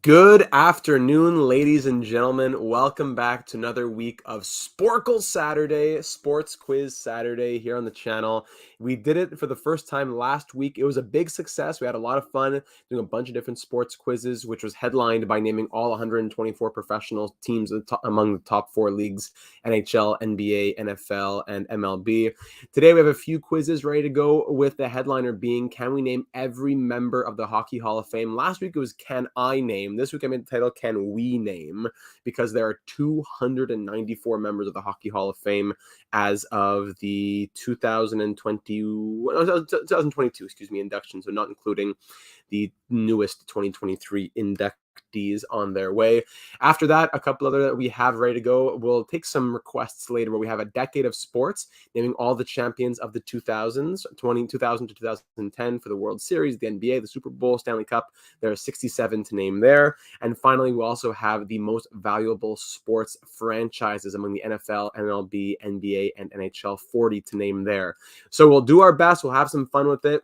Good afternoon, ladies and gentlemen. Welcome back to another week of Sporcle Saturday, Sports Quiz Saturday here on the channel. We did it for the first time last week. It was a big success. We had a lot of fun doing a bunch of different sports quizzes, which was headlined by naming all 124 professional teams among the top four leagues: NHL, NBA, NFL, and MLB. Today we have a few quizzes ready to go, with the headliner being, can we name every member of the Hockey Hall of Fame? Last week it was, can I name? This week I made the title, can we name? Because there are 294 members of the Hockey Hall of Fame as of the 2022, induction, so not including the newest 2023 inductees on their way. After that, a couple other that we have ready to go. We'll take some requests later where we have a decade of sports, naming all the champions of the 2000s, 2000 to 2010 for the World Series, the NBA, the Super Bowl, Stanley Cup. There are 67 to name there. And finally, we'll also have the most valuable sports franchises among the NFL, MLB, NBA, and NHL, 40 to name there. So we'll do our best. We'll have some fun with it.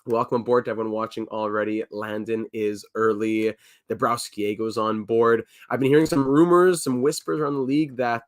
Welcome aboard to everyone watching already. Landon is early. Dabrowskiego's on board. I've been hearing some rumors, some whispers around the league that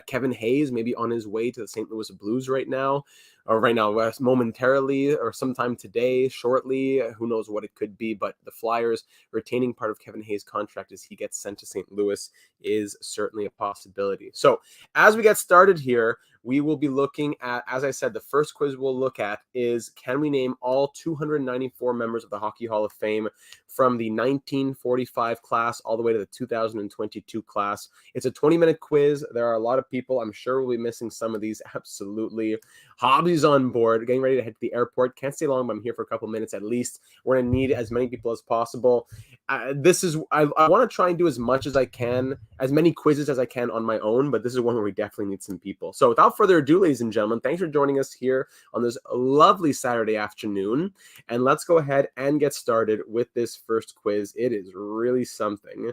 Kevin Hayes may be on his way to the St. Louis Blues right now, momentarily, or sometime today, shortly. Who knows what it could be, but the Flyers retaining part of Kevin Hayes' contract as he gets sent to St. Louis is certainly a possibility. So as we get started here, we will be looking at, as I said, the first quiz we'll look at is, can we name all 294 members of the Hockey Hall of Fame from the 1945 class all the way to the 2022 class? It's a 20-minute quiz. There are a lot of people. I'm sure we'll be missing some of these. Absolutely. Hobby's on board, getting ready to head to the airport. Can't stay long, but I'm here for a couple minutes at least. We're going to need as many people as possible. I want to try and do as much as I can, as many quizzes as I can on my own, but this is one where we definitely need some people. So without further ado, ladies and gentlemen, thanks for joining us here on this lovely Saturday afternoon. And let's go ahead and get started with this first quiz. It is really something.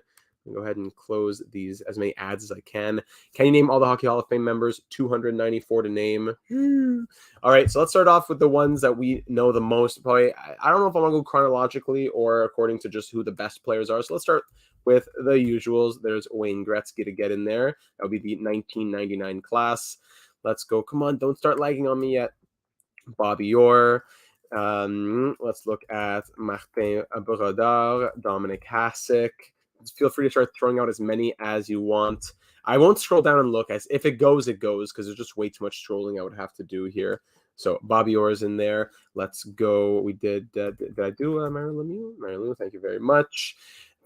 Go ahead and close these as many ads as I can. Can you name all the Hockey Hall of Fame members? 294 to name. All right, so let's start off with the ones that we know the most. Probably, I don't know if I want to go chronologically or according to just who the best players are. So let's start with the usuals. There's Wayne Gretzky to get in there. That would be the 1999 class. Let's go. Come on, don't start lagging on me yet. Bobby Orr. Let's look at Martin Brodeur, Dominic Hasek. Feel free to start throwing out as many as you want. I won't scroll down and look. As if it goes, it goes, because there's just way too much scrolling I would have to do here. So Bobby Orr is in there. Let's go. We did I do Mario Lemieux? Mario Lemieux, thank you very much.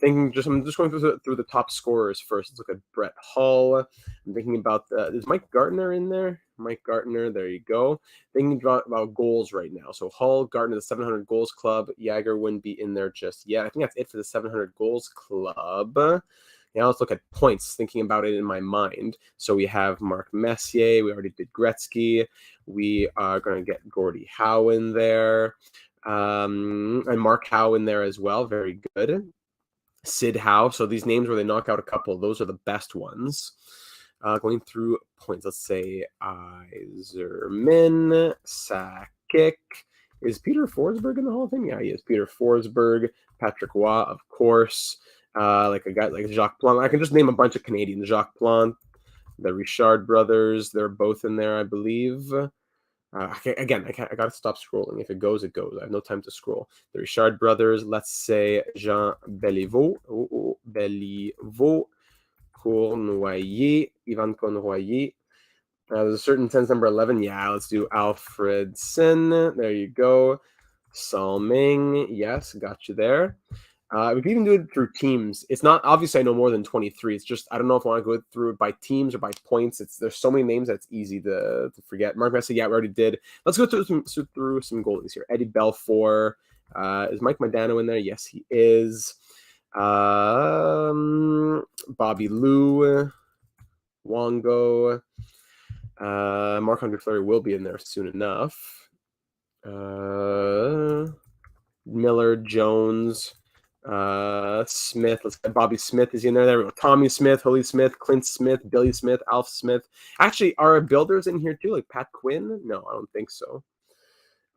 I'm just going through the top scorers first. Let's look at Brett Hull. I'm thinking about is Mike Gartner in there? Mike Gartner, there you go. Thinking about goals right now. So Hull, Gartner, the 700 goals club. Jagger wouldn't be in there just yet. I think that's it for the 700 goals club. Now let's look at points, thinking about it in my mind. So we have Mark Messier. We already did Gretzky. We are going to get Gordie Howe in there. And Mark Howe in there as well. Very good. Sid Howe. So these names where they knock out a couple, those are the best ones. Going through points, let's say Yzerman, Sakic. Is Peter Forsberg in the Hall of Fame? Yeah, he is. Peter Forsberg, Patrick Waugh, of course. Like a guy like Jacques Plante. I can just name a bunch of Canadians. Jacques Plante, the Richard brothers. They're both in there, I believe. I got to stop scrolling. If it goes, it goes. I have no time to scroll. The Richard brothers, let's say Jean Béliveau. Béliveau, Cournoyer, Ivan Cournoyer. There's a certain tense number 11. Yeah, let's do Alfredson. There you go. Salming. Yes, got you there. We can even do it through teams. It's not, obviously I know more than 23. It's just, I don't know if I want to go through it by teams or by points. There's so many names that it's easy to forget. Mark Messier, yeah, we already did. Let's go through some goalies here. Eddie Belfour. Is Mike Modano in there? Yes, he is. Bobby Lou. Wongo. Marc-Andre Fleury will be in there soon enough. Miller, Jones. Smith. Let's get Bobby Smith is in there. There we go. Tommy Smith, Holy Smith, Clint Smith, Billy Smith, Alf Smith. Actually, are builders in here too? Like Pat Quinn? No, I don't think so.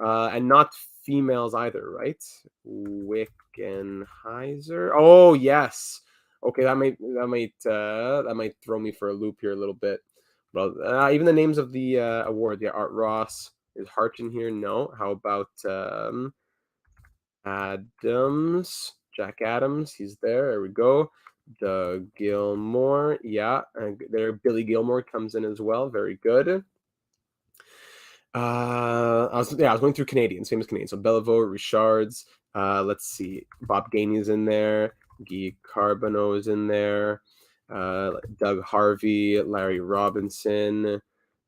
And not females either, right? Wickenheiser. Oh yes. Okay, that might throw me for a loop here a little bit. Well, even the names of the award. Yeah, Art Ross. Is Hart in here? No. How about Adams? Jack Adams. He's there. There we go. Doug Gilmore. Yeah, there. Billy Gilmore comes in as well. Very good. I was going through Canadians, famous Canadians. So Beliveau, Richards. Let's see. Bob Gainey's in there. Guy Carbonneau is in there. Doug Harvey, Larry Robinson.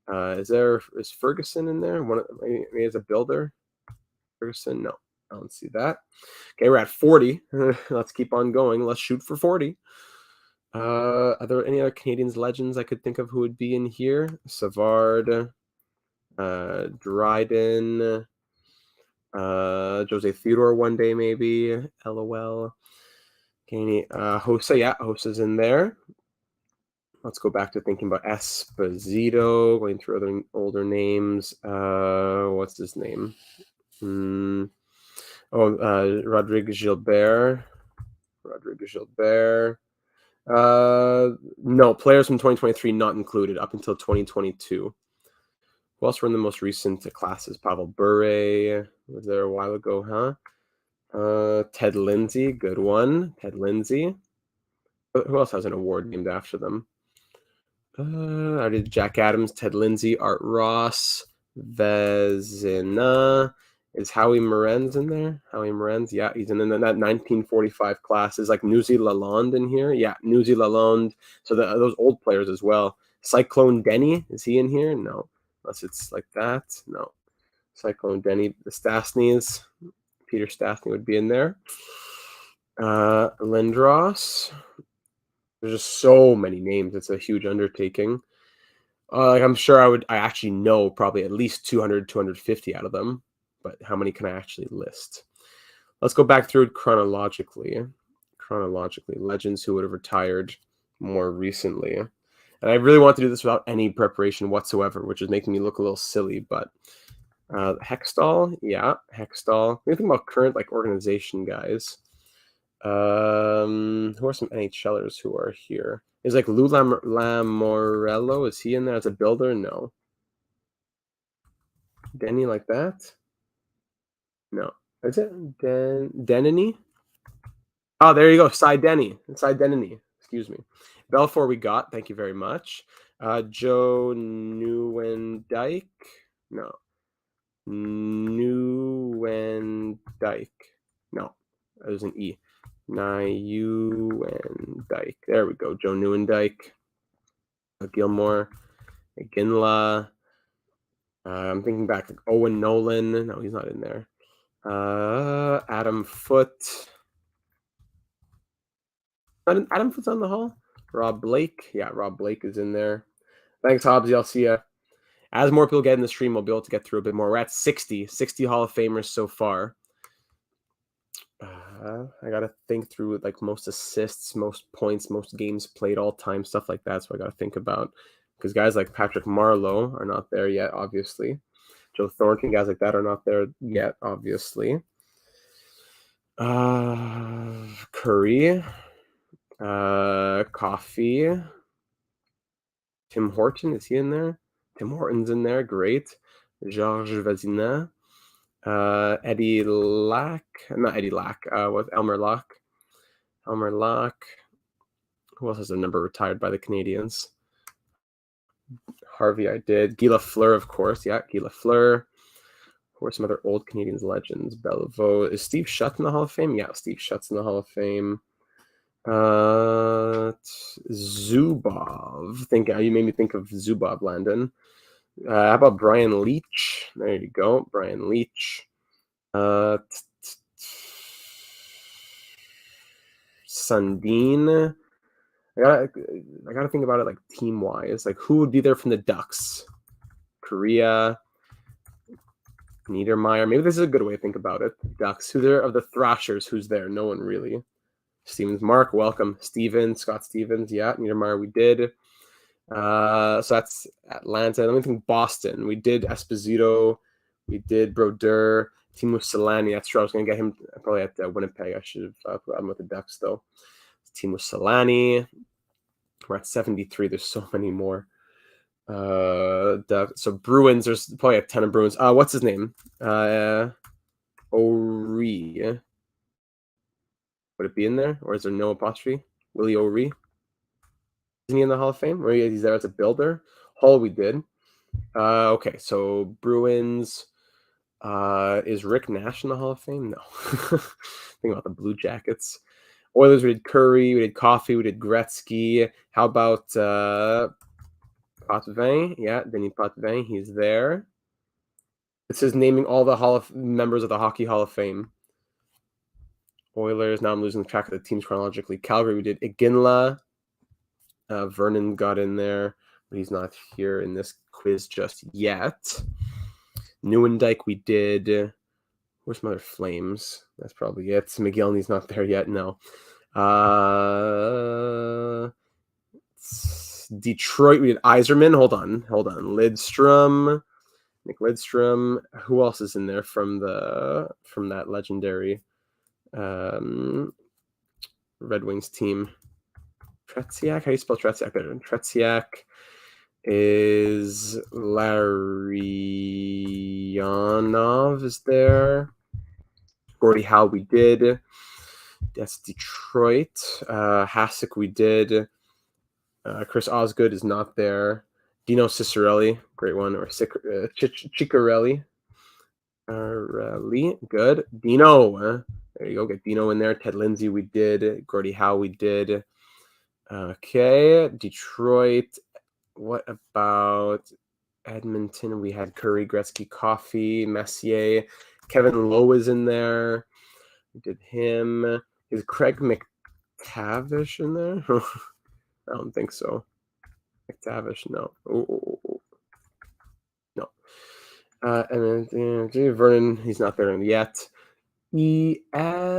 Is Ferguson in there? Maybe as a builder. Ferguson? No, I don't see that. Okay, we're at 40. Let's keep on going. Let's shoot for 40. Are there any other Canadians legends I could think of who would be in here? Savard, Dryden, Jose Theodore one day maybe. LOL. Caney, Hossa, yeah, Hossa's in there. Let's go back to thinking about Esposito, going through other older names. What's his name? Rodrigue Gilbert. No, players from 2023 not included up until 2022. Who else were in the most recent classes? Pavel Bure was there a while ago, huh? Ted Lindsay, good one. Ted Lindsay. Who else has an award named after them? I did Jack Adams, Ted Lindsay, Art Ross, Vezina. Is Howie Morenz in there? Howie Morenz, yeah, he's in that 1945 class. Is like Newsy Lalonde in here? Yeah, Newsy Lalonde. So those old players as well. Cyclone Denny, is he in here? No, unless it's like that. No. Cyclone Denny, the Stastnys. Peter Stastny would be in there. Lindros. There's just so many names. It's a huge undertaking. I'm sure I actually know probably at least 200, 250 out of them. But how many can I actually list? Let's go back through it chronologically. Legends who would have retired more recently. And I really want to do this without any preparation whatsoever, which is making me look a little silly. But Hextall, yeah, Hextall. When you think about current organization guys, who are some NHLers who are here? Is Lou Lamorello? Is he in there as a builder? No. Denny like that? No. Is it Denny? Oh, there you go. Cy Denny. Excuse me. Belfour we got. Thank you very much. Joe Nieuwendyk. No. Nieuwendyk. No. There's an E. Nieuwendyk. There we go. Joe Nieuwendyk. Gilmore. Ginla. I'm thinking back. Owen Nolan. No, he's not in there. Adam Foote. Adam Foote's on the hall. Rob Blake. Yeah, Rob Blake is in there. Thanks, Hobbsy. I'll see you. As more people get in the stream, we'll be able to get through a bit more. We're at 60 Hall of Famers so far. I got to think through most assists, most points, most games played all time, stuff like that. So I got to think about, because guys like Patrick Marleau are not there yet, obviously. Joe Thornton, guys like that are not there yet, obviously. Curry, Coffee, Tim Horton, is he in there? Tim Horton's in there, great. Georges Vezina, Eddie Lack, not Eddie Lack, with Elmer Locke. Who else has a number retired by the Canadians? Harvey, I did. Guy Lafleur, of course. Yeah, Guy Lafleur. Who are some other old Canadians legends? Beliveau. Is Steve Shutt in the Hall of Fame? Yeah, Steve Shutt's in the Hall of Fame. Zubov. You made me think of Zubov, Landon. How about Brian Leach? There you go, Brian Leach. Sundin. I gotta think about it team wise. Who would be there from the Ducks? Korea. Niedermeyer. Maybe this is a good way to think about it. Ducks. Who there of the Thrashers? Who's there? No one really. Stevens. Mark, welcome. Scott Stevens. Yeah, Niedermeyer. We did. So that's Atlanta. Let me think. Boston. We did Esposito. We did Brodeur. Teemu Selanne. That's true. I was going to get him probably at Winnipeg. I should have put him with the Ducks, though. Teemu Selanne. We're at 73. There's so many more. So Bruins. There's probably a ton of Bruins. What's his name? O'Ree. Would it be in there, or is there no apostrophe? Willie O'Ree. Isn't he in the Hall of Fame? Or he's there as a builder? Hall we did. Okay, so Bruins. Is Rick Nash in the Hall of Fame? No. Think about the Blue Jackets. Oilers, we did Curry, we did Coffey, we did Gretzky. How about Potvin? Yeah, Denis Potvin, he's there. It says naming all the members of the Hockey Hall of Fame. Oilers, now I'm losing track of the teams chronologically. Calgary, we did Iginla. Vernon got in there, but he's not here in this quiz just yet. Neuendijk, we did. Where's my other Flames? That's probably it. McGillney's not there yet. No. Detroit, we did Yzerman. Hold on. Lidstrom. Nick Lidstrom. Who else is in there from that legendary Red Wings team? Tretiak? How do you spell Tretiak? Tretiak is Larionov is there. Gordie Howe we did. That's Detroit. Hasek we did. Chris Osgood is not there. Dino Ciccarelli, great one. Or Ciccarelli. Good. Dino. There you go. Get Dino in there. Ted Lindsay we did. Gordie Howe we did. Okay. Detroit. What about Edmonton? We had Curry, Gretzky, Coffey, Messier. Kevin Lowe is in there. We did him. Is Craig McTavish in there? I don't think so. McTavish, no. No. And then Vernon, he's not there yet.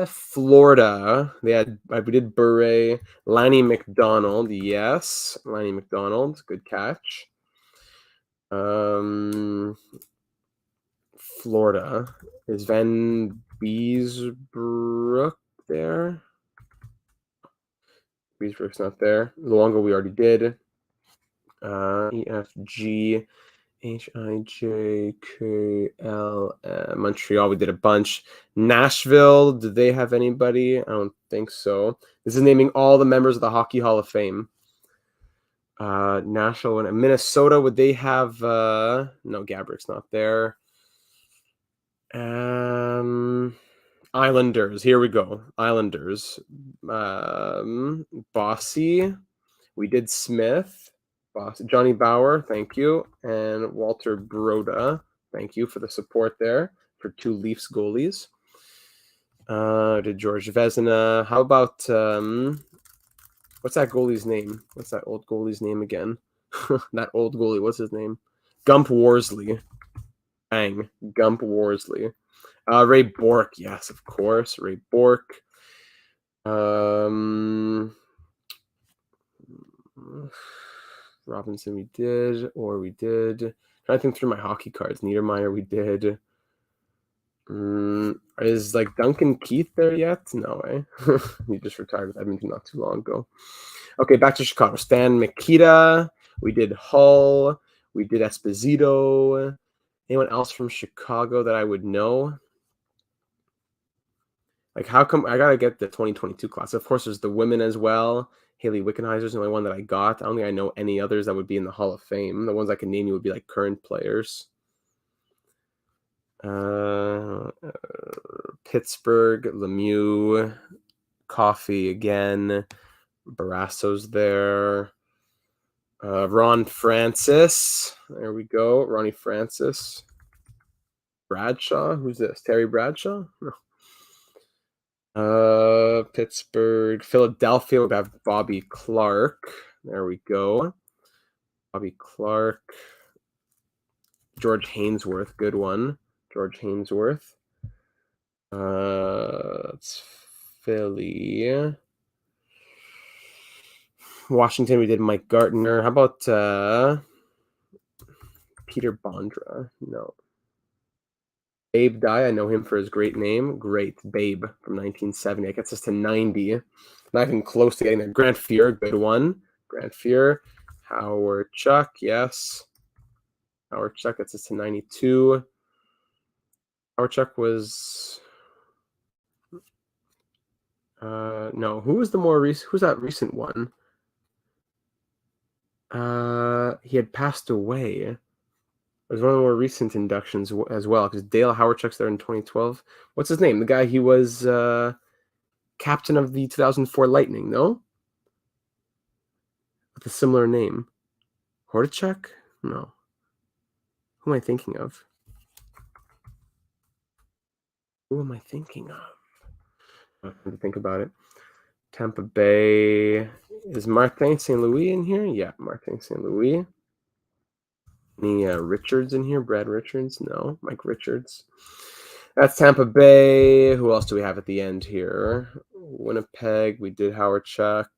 Florida. We did Bure. Lanny McDonald, yes. Lanny McDonald, good catch. Florida. Is Van Beesbrook there? Beesbrook's not there. Luongo we already did. EFG. HIJKL. Montreal, we did a bunch. Nashville, did they have anybody? I don't think so. This is naming all the members of the Hockey Hall of Fame. Nashville and Minnesota, would they have no, Gabrick's not there. Islanders, here we go. Islanders. Bossy. We did Smith. Johnny Bauer, thank you. And Walter Broda, thank you for the support there for 2 Leafs goalies. Did George Vezina. How about, what's that goalie's name? What's that old goalie's name again? That old goalie, what's his name? Gump Worsley. Bang, Gump Worsley. Ray Bourque, yes, of course. Ray Bourque. Robinson we did. Trying to think through my hockey cards. Niedermeyer we did. Is like Duncan Keith there yet? No way. He just retired with Edmonton not too long ago. Okay, back to Chicago. Stan Mikita. We did Hull. We did Esposito. Anyone else from Chicago that I would know? Like, how come I gotta get the 2022 class? Of course, there's the women as well. Haley Wickenheiser's the only one that I got. I don't think I know any others that would be in the Hall of Fame. The ones I can name you would be like current players. Pittsburgh, Lemieux, Coffey again. Barasso's there. Ron Francis. There we go. Ronnie Francis. Bradshaw. Who's this? Terry Bradshaw? No. Pittsburgh, Philadelphia, we have Bobby Clark. There we go. Bobby Clark. George Hainsworth, good one. George Hainsworth. It's Philly. Washington, we did Mike Gartner. How about Peter Bondra? No. Babe Dye, I know him for his great name. Great. Babe from 1970. That gets us to 90. Not even close to getting there. Grant Fuhr, good one. Grant Fuhr. Howard Chuck, yes. Howard Chuck gets us to 92. Howard Chuck was... no, who was the more recent? Who's that recent one? He had passed away. It was one of the more recent inductions as well, because Dale Howard Chuck's there in 2012. What's his name? The guy, he was captain of the 2004 Lightning, no? With a similar name. Hordichuk? No. Who am I thinking of? Who am I thinking of? I have to think about it. Tampa Bay. Is Martin St. Louis in here? Yeah, Martin St. Louis. Any Richards in here? Brad Richards? No. Mike Richards. That's Tampa Bay. Who else do we have at the end here? Winnipeg. We did Howard Chuck.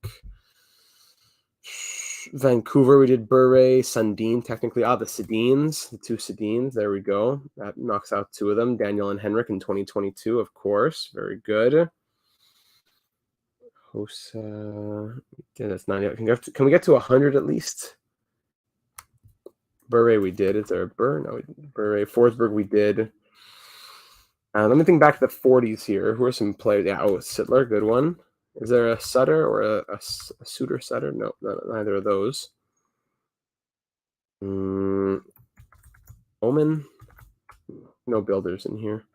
Vancouver, we did Bure, Sundin, technically. The Sedins, the two Sedins. There we go. That knocks out two of them. Daniel and Henrik in 2022, of course. Very good. Hossa, that's 90. Can we get to 100 at least? Bure, we did. Is there a Bure? No, Bure. Forsberg, we did. Let me think back to the 40s here. Who are some players? Yeah, Sittler, good one. Is there a Sutter or a Suter Sutter? No, neither of those. Omen? No builders in here.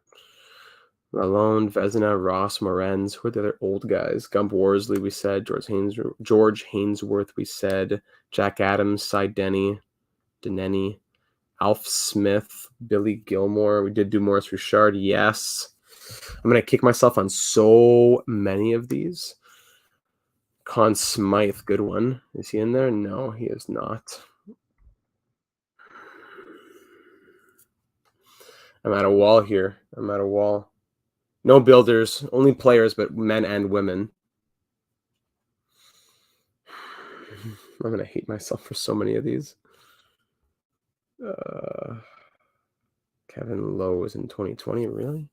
Lalonde, Vezina, Ross, Morenz. Who are the other old guys? Gump Worsley, we said. George Hainsworth, we said. Jack Adams, Cy Denny, Deneny. Alf Smith, Billy Gilmore. We did do Maurice Richard, yes. I'm going to kick myself on so many of these. Conn Smythe, good one. Is he in there? No, he is not. I'm at a wall here. I'm at a wall. No builders, only players, but men and women. I'm going to hate myself for so many of these. Kevin Lowe is in 2020, really?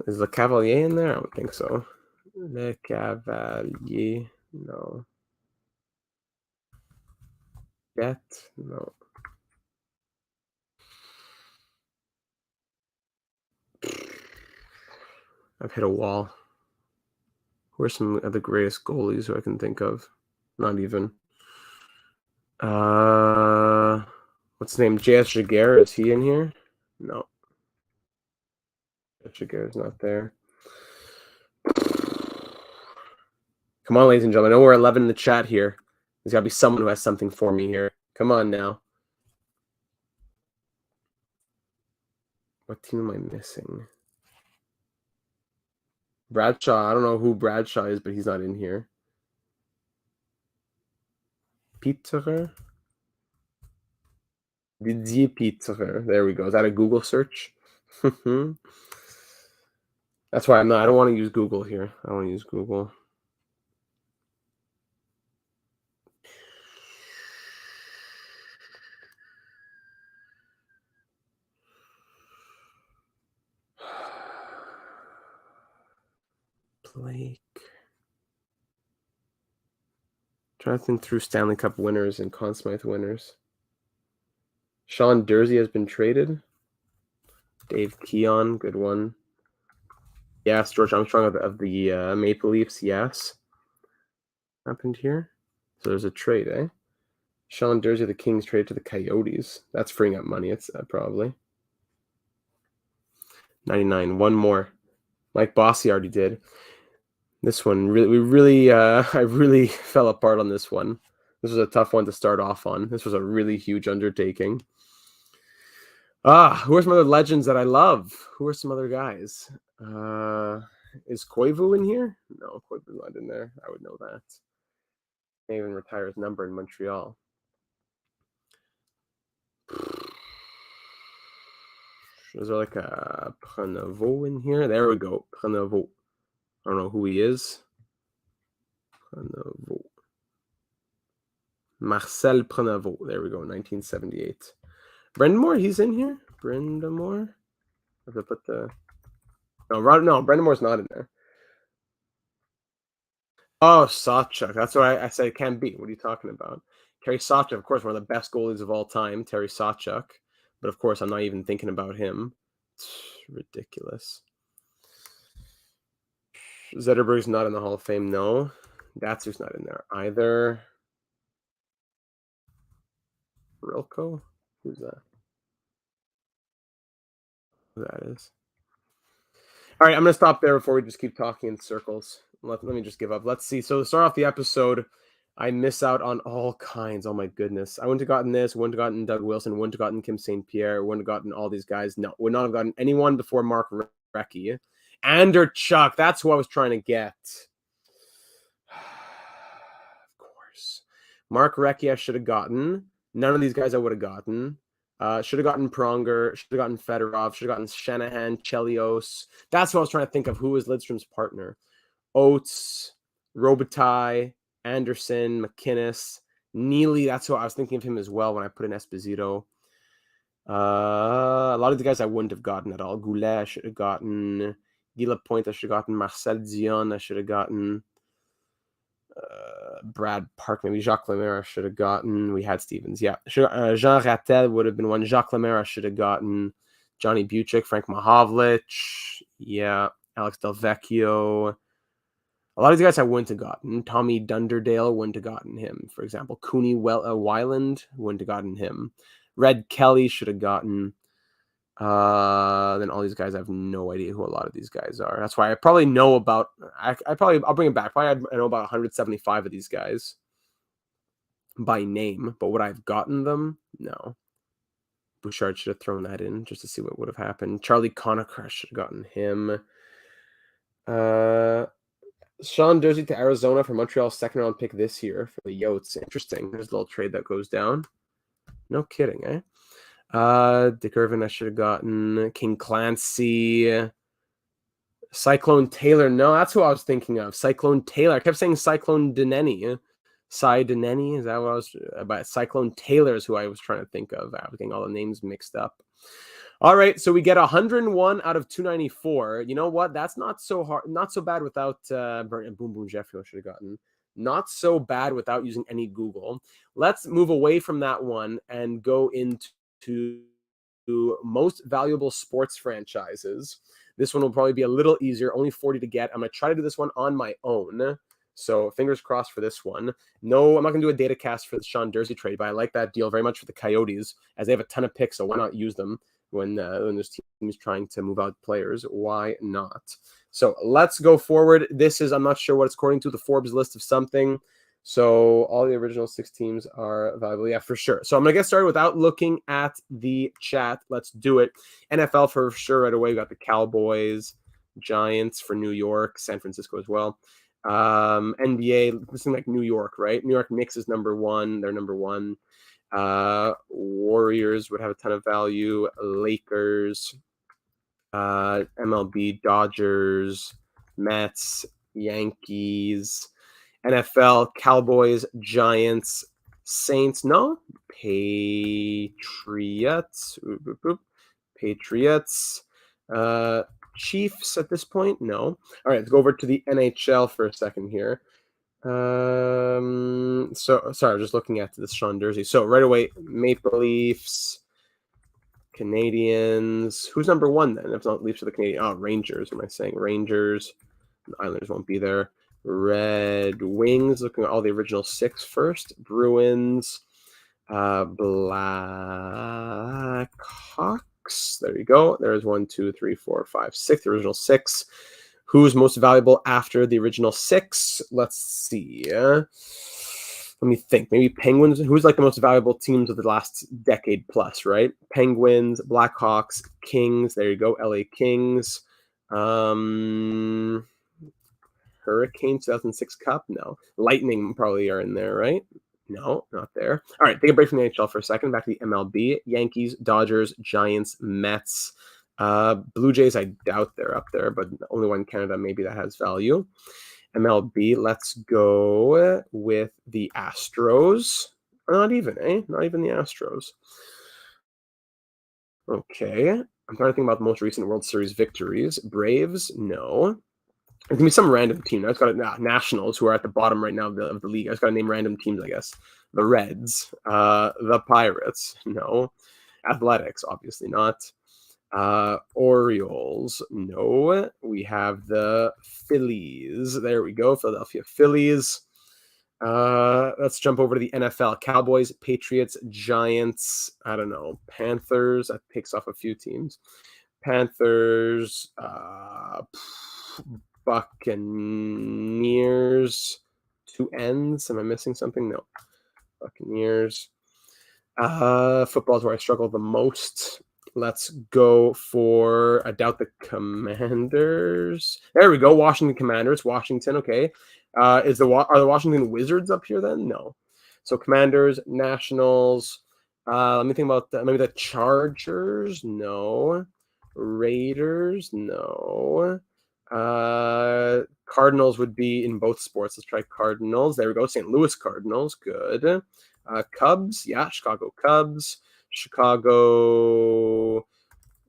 Is Le Cavalier in there? I don't think so. Le Cavalier, no. Yet, no. I've hit a wall. Who are some of the greatest goalies who I can think of? Not even. What's his name? J.S. Jaguar, is he in here? No. J.S. Jaguar's not there. Come on, ladies and gentlemen. I know we're 11 in the chat here. There's got to be someone who has something for me here. Come on now. What team am I missing? Bradshaw. I don't know who Bradshaw is, but he's not in here. Pitzer? Didier Pitzer. There we go. Is that a Google search? That's why I don't want to use Google here. I don't want to use Google. Blake. Trying to think through Stanley Cup winners and Conn Smythe winners. Sean Dursey has been traded. Dave Keon, good one. Yes, George Armstrong of the Maple Leafs, yes. Happened here. So there's a trade, eh? Sean Dursey, the Kings traded to the Coyotes. That's freeing up money, it's probably. 99, one more. Mike Bossy already did. This one, I really fell apart on this one. This was a tough one to start off on. This was a really huge undertaking. Who are some other legends that I love? Who are some other guys? Is Koivu in here? No, Koivu's not in there. I would know that. Can't even retire his number in Montreal. Is there like a Prenevot in here? There we go. Prenevot. I don't know who he is. Prenevot. Marcel Prenevot. There we go. 1978. Brendamore, he's in here. Brendamore. Does it put the no, Brendan Moore's not in there. Oh, Sawchuk. That's what I said it can't be. What are you talking about? Terry Sawchuk, of course, one of the best goalies of all time, Terry Sawchuk. But of course, I'm not even thinking about him. It's ridiculous. Zetterberg's not in the Hall of Fame, no. Datsuk's not in there either. Rilko? Who's that? Who that is? All right, I'm going to stop there before we just keep talking in circles. Let me just give up. Let's see. So to start off the episode, I miss out on all kinds. Oh my goodness. I wouldn't have gotten this, wouldn't have gotten Doug Wilson, wouldn't have gotten Kim St. Pierre, wouldn't have gotten all these guys. No, would not have gotten anyone before Mark Recchi. Chuck. That's who I was trying to get. Of course. Mark Recchi I should have gotten. None of these guys I would have gotten. Should have gotten Pronger, should have gotten Fedorov, should have gotten Shanahan, Chelios. That's what I was trying to think of. Who was Lidstrom's partner? Oates, Robitaille, Anderson, McInnes, Neely. That's what I was thinking of him as well when I put in Esposito. A lot of the guys I wouldn't have gotten at all. Goulet, I should have gotten. Guy Lapointe, I should have gotten. Marcel Dion, I should have gotten. Brad Park, maybe Jacques Lemaire I should have gotten. We had Stevens, yeah. Jean Rattel would have been one. Jacques Lemaire I should have gotten. Johnny Buchik, Frank Mahovlich, yeah. Alex Del Vecchio. A lot of these guys I wouldn't have gotten. Tommy Dunderdale wouldn't have gotten him, for example. Cooney Weiland wouldn't have gotten him. Red Kelly should have gotten. Then all these guys, I have no idea who a lot of these guys are. That's why I probably know about. I'll bring it back. Probably I know about 175 of these guys by name, but would I have gotten them? No. Bouchard should have thrown that in just to see what would have happened. Charlie Conacher should have gotten him. Sean Durzi to Arizona for Montreal's second round pick this year for the Yotes. Interesting. There's a little trade that goes down. No kidding, eh? Dick Irvin I should have gotten. King Clancy. Cyclone Taylor. No, that's who I was thinking of. Cyclone Taylor. I kept saying Cyclone Deneni. Cy Deneni. Is that what I was about? Cyclone Taylor is who I was trying to think of. I was getting all the names mixed up. All right, so we get 101 out of 294. You know what? That's not so hard. Not so bad without Boom Boom Jeffrey I should have gotten. Not so bad without using any Google. Let's move away from that one and go into most valuable sports franchises. This one will probably be a little easier, only 40 to get. I'm going to try to do this one on my own. So fingers crossed for this one. No, I'm not going to do a data cast for the Sean Durzi trade, but I like that deal very much for the Coyotes as they have a ton of picks, so why not use them when this team is trying to move out players? Why not? So let's go forward. This is, I'm not sure what it's according to, the Forbes list of something. So all the original 6 teams are valuable. Yeah, for sure. So I'm going to get started without looking at the chat. Let's do it. NFL for sure right away. We got the Cowboys, Giants for New York, San Francisco as well. NBA, this is like New York, right? New York Knicks is number 1. They're number 1. Warriors would have a ton of value. Lakers, MLB, Dodgers, Mets, Yankees, NFL, Cowboys, Giants, Saints, no, Patriots, Patriots, Chiefs at this point, no. All right, let's go over to the NHL for a second here. So sorry, I'm just looking at this Sean Durzi. So right away, Maple Leafs, Canadians. Who's number 1 then? If it's not Leafs or the Canadians. Oh, Rangers. Am I saying Rangers? The Islanders won't be there. Red Wings. Looking at all the original 6 first. Bruins. Blackhawks. There you go. There's 1, 2, 3, 4, 5, 6. The original 6. Who's most valuable after the original 6? Let's see. Let me think. Maybe Penguins. Who's like the most valuable teams of the last decade plus, right? Penguins, Blackhawks, Kings. There you go. LA Kings. Hurricanes 2006 Cup. No. Lightning probably are in there, right? No, not there. All right. Take a break from the NHL for a second. Back to the MLB. Yankees, Dodgers, Giants, Mets. Blue Jays, I doubt they're up there, but the only one in Canada maybe that has value. MLB, let's go with the Astros. Not even, eh? Not even the Astros. Okay. I'm trying to think about the most recent World Series victories. Braves, no. There's gonna be some random team. I just got Nationals, who are at the bottom right now of the league. I just got to name random teams, I guess. The Reds, the Pirates, no. Athletics, obviously not. Orioles, no. We have the Phillies. There we go, Philadelphia Phillies. Let's jump over to the NFL. Cowboys, Patriots, Giants, I don't know, Panthers. That takes off a few teams. Panthers, Buccaneers, two N's. Am I missing something? No. Buccaneers. Football is where I struggle the most. Let's go for, I doubt the Commanders. There we go. Washington Commanders. Washington. Okay. Are the Washington Wizards up here then? No. So Commanders, Nationals. Let me think about that. Maybe the Chargers. No. Raiders. No. Cardinals would be in both sports. Let's try Cardinals. There we go. St. Louis Cardinals. Good. Cubs. Yeah. Chicago Cubs. Chicago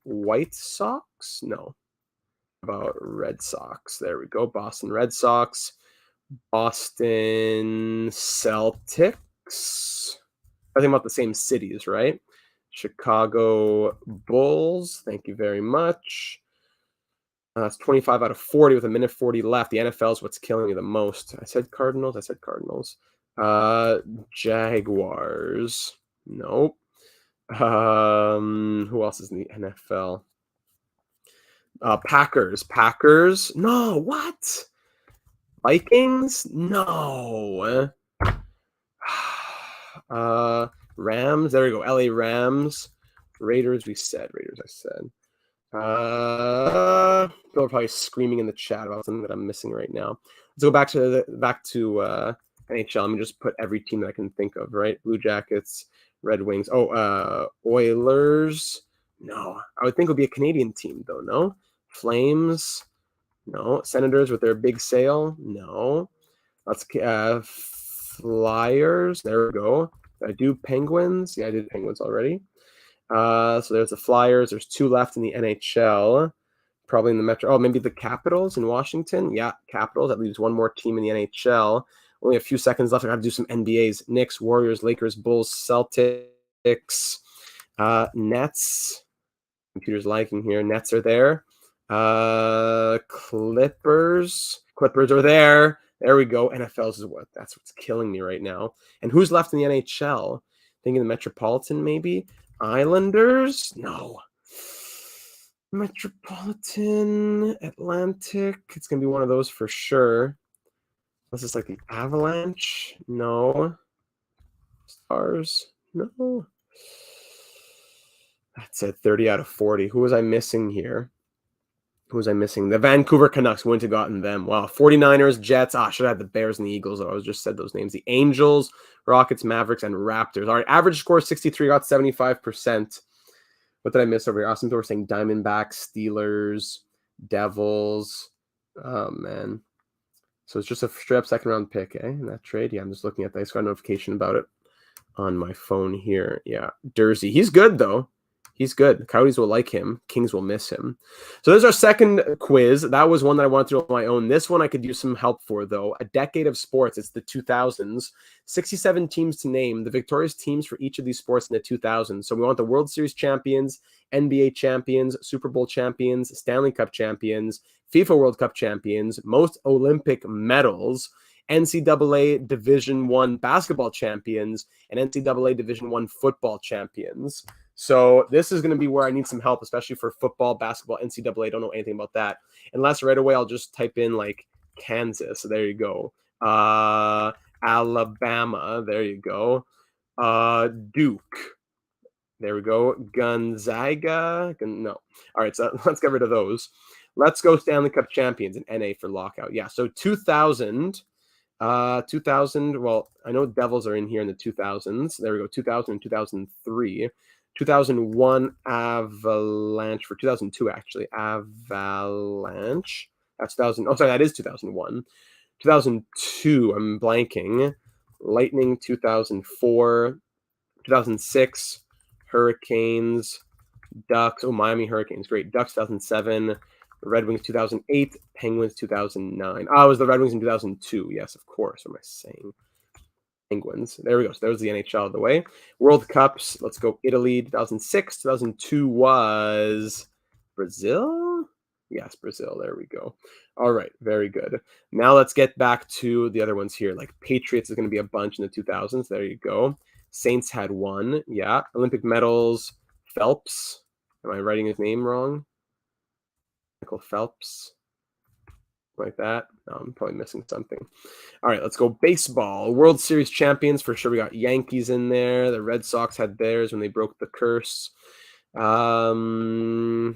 White Sox? No. About Red Sox. There we go. Boston Red Sox. Boston Celtics. I think about the same cities, right? Chicago Bulls. Thank you very much. It's 25 out of 40 with a minute 40 left. The NFL is what's killing me the most. I said Cardinals. Jaguars. Nope. Who else is in the NFL? Packers. No, what? Vikings? No. Rams. There we go. LA Rams. Raiders. I said. People are probably screaming in the chat about something that I'm missing right now. Let's go back to NHL. Let me just put every team that I can think of. Right? Blue Jackets. Red Wings. Oilers. No, I would think it would be a Canadian team, though. No. Flames. No. Senators with their big sale. No. Let's Flyers. There we go. Did I do Penguins? Yeah, I did Penguins already. So there's the Flyers. There's two left in the NHL. Probably in the Metro. Oh, maybe the Capitals in Washington. Yeah, Capitals. That leaves one more team in the NHL. Only a few seconds left. I got to do some NBAs. Knicks, Warriors, Lakers, Bulls, Celtics, Nets. Computer's liking here. Nets are there. Clippers. Clippers are there. There we go. NFL's is that's what's killing me right now. And who's left in the NHL? Thinking the Metropolitan, maybe? Islanders? No. Metropolitan, Atlantic. It's going to be one of those for sure. This is like the Avalanche. No. Stars. No. That's it. 30 out of 40. Who was I missing here? The Vancouver Canucks. Wouldn't have gotten them. Wow. 49ers, Jets. Should have had the Bears and the Eagles. I was just said those names. The Angels, Rockets, Mavericks, and Raptors. All right. Average score 63. Got 75%. What did I miss over here? Some people were saying Diamondbacks, Steelers, Devils. Oh, man. So it's just a straight up second round pick, in that trade? Yeah, I'm just looking at that. I just got a notification about it on my phone here. Yeah, Dursey. He's good, though. He's good. The Coyotes will like him. Kings will miss him. So there's our second quiz. That was one that I wanted to do on my own. This one I could use some help for, though. A decade of sports. It's the 2000s. 67 teams to name. The victorious teams for each of these sports in the 2000s. So we want the World Series champions, NBA champions, Super Bowl champions, Stanley Cup champions, FIFA World Cup champions, most Olympic medals, NCAA Division I basketball champions, and NCAA Division I football champions. So this is going to be where I need some help, especially for football, basketball, NCAA. I don't know anything about that. Unless right away I'll just type in like Kansas. So there you go. Alabama. There you go. Duke. There we go. Gonzaga. No. All right, so let's get rid of those. Let's go Stanley Cup champions and NA for lockout. Yeah, so 2000. 2000. Well, I know Devils are in here in the 2000s. There we go. 2000 and 2003. 2001 Avalanche for 2002, actually. Avalanche. That's 2000. Oh, sorry, that is 2001. 2002, I'm blanking. Lightning, 2004. 2006, Hurricanes. Ducks. Oh, Miami Hurricanes. Great. Ducks 2007. Red Wings 2008. Penguins 2009. Oh, it was the Red Wings in 2002. Yes, of course. What am I saying? Penguins. There we go. So there's the NHL out of the way. World Cups. Let's go Italy 2006. 2002 was Brazil. Yes, Brazil. There we go. All right. Very good. Now let's get back to the other ones here. Like Patriots is going to be a bunch in the 2000s. There you go. Saints had one. Yeah. Olympic medals. Phelps. Am I writing his name wrong? Michael Phelps. Like that. No, I'm probably missing something. All right, let's go baseball. World Series champions for sure. We got Yankees in there. The Red Sox had theirs when they broke the curse. Who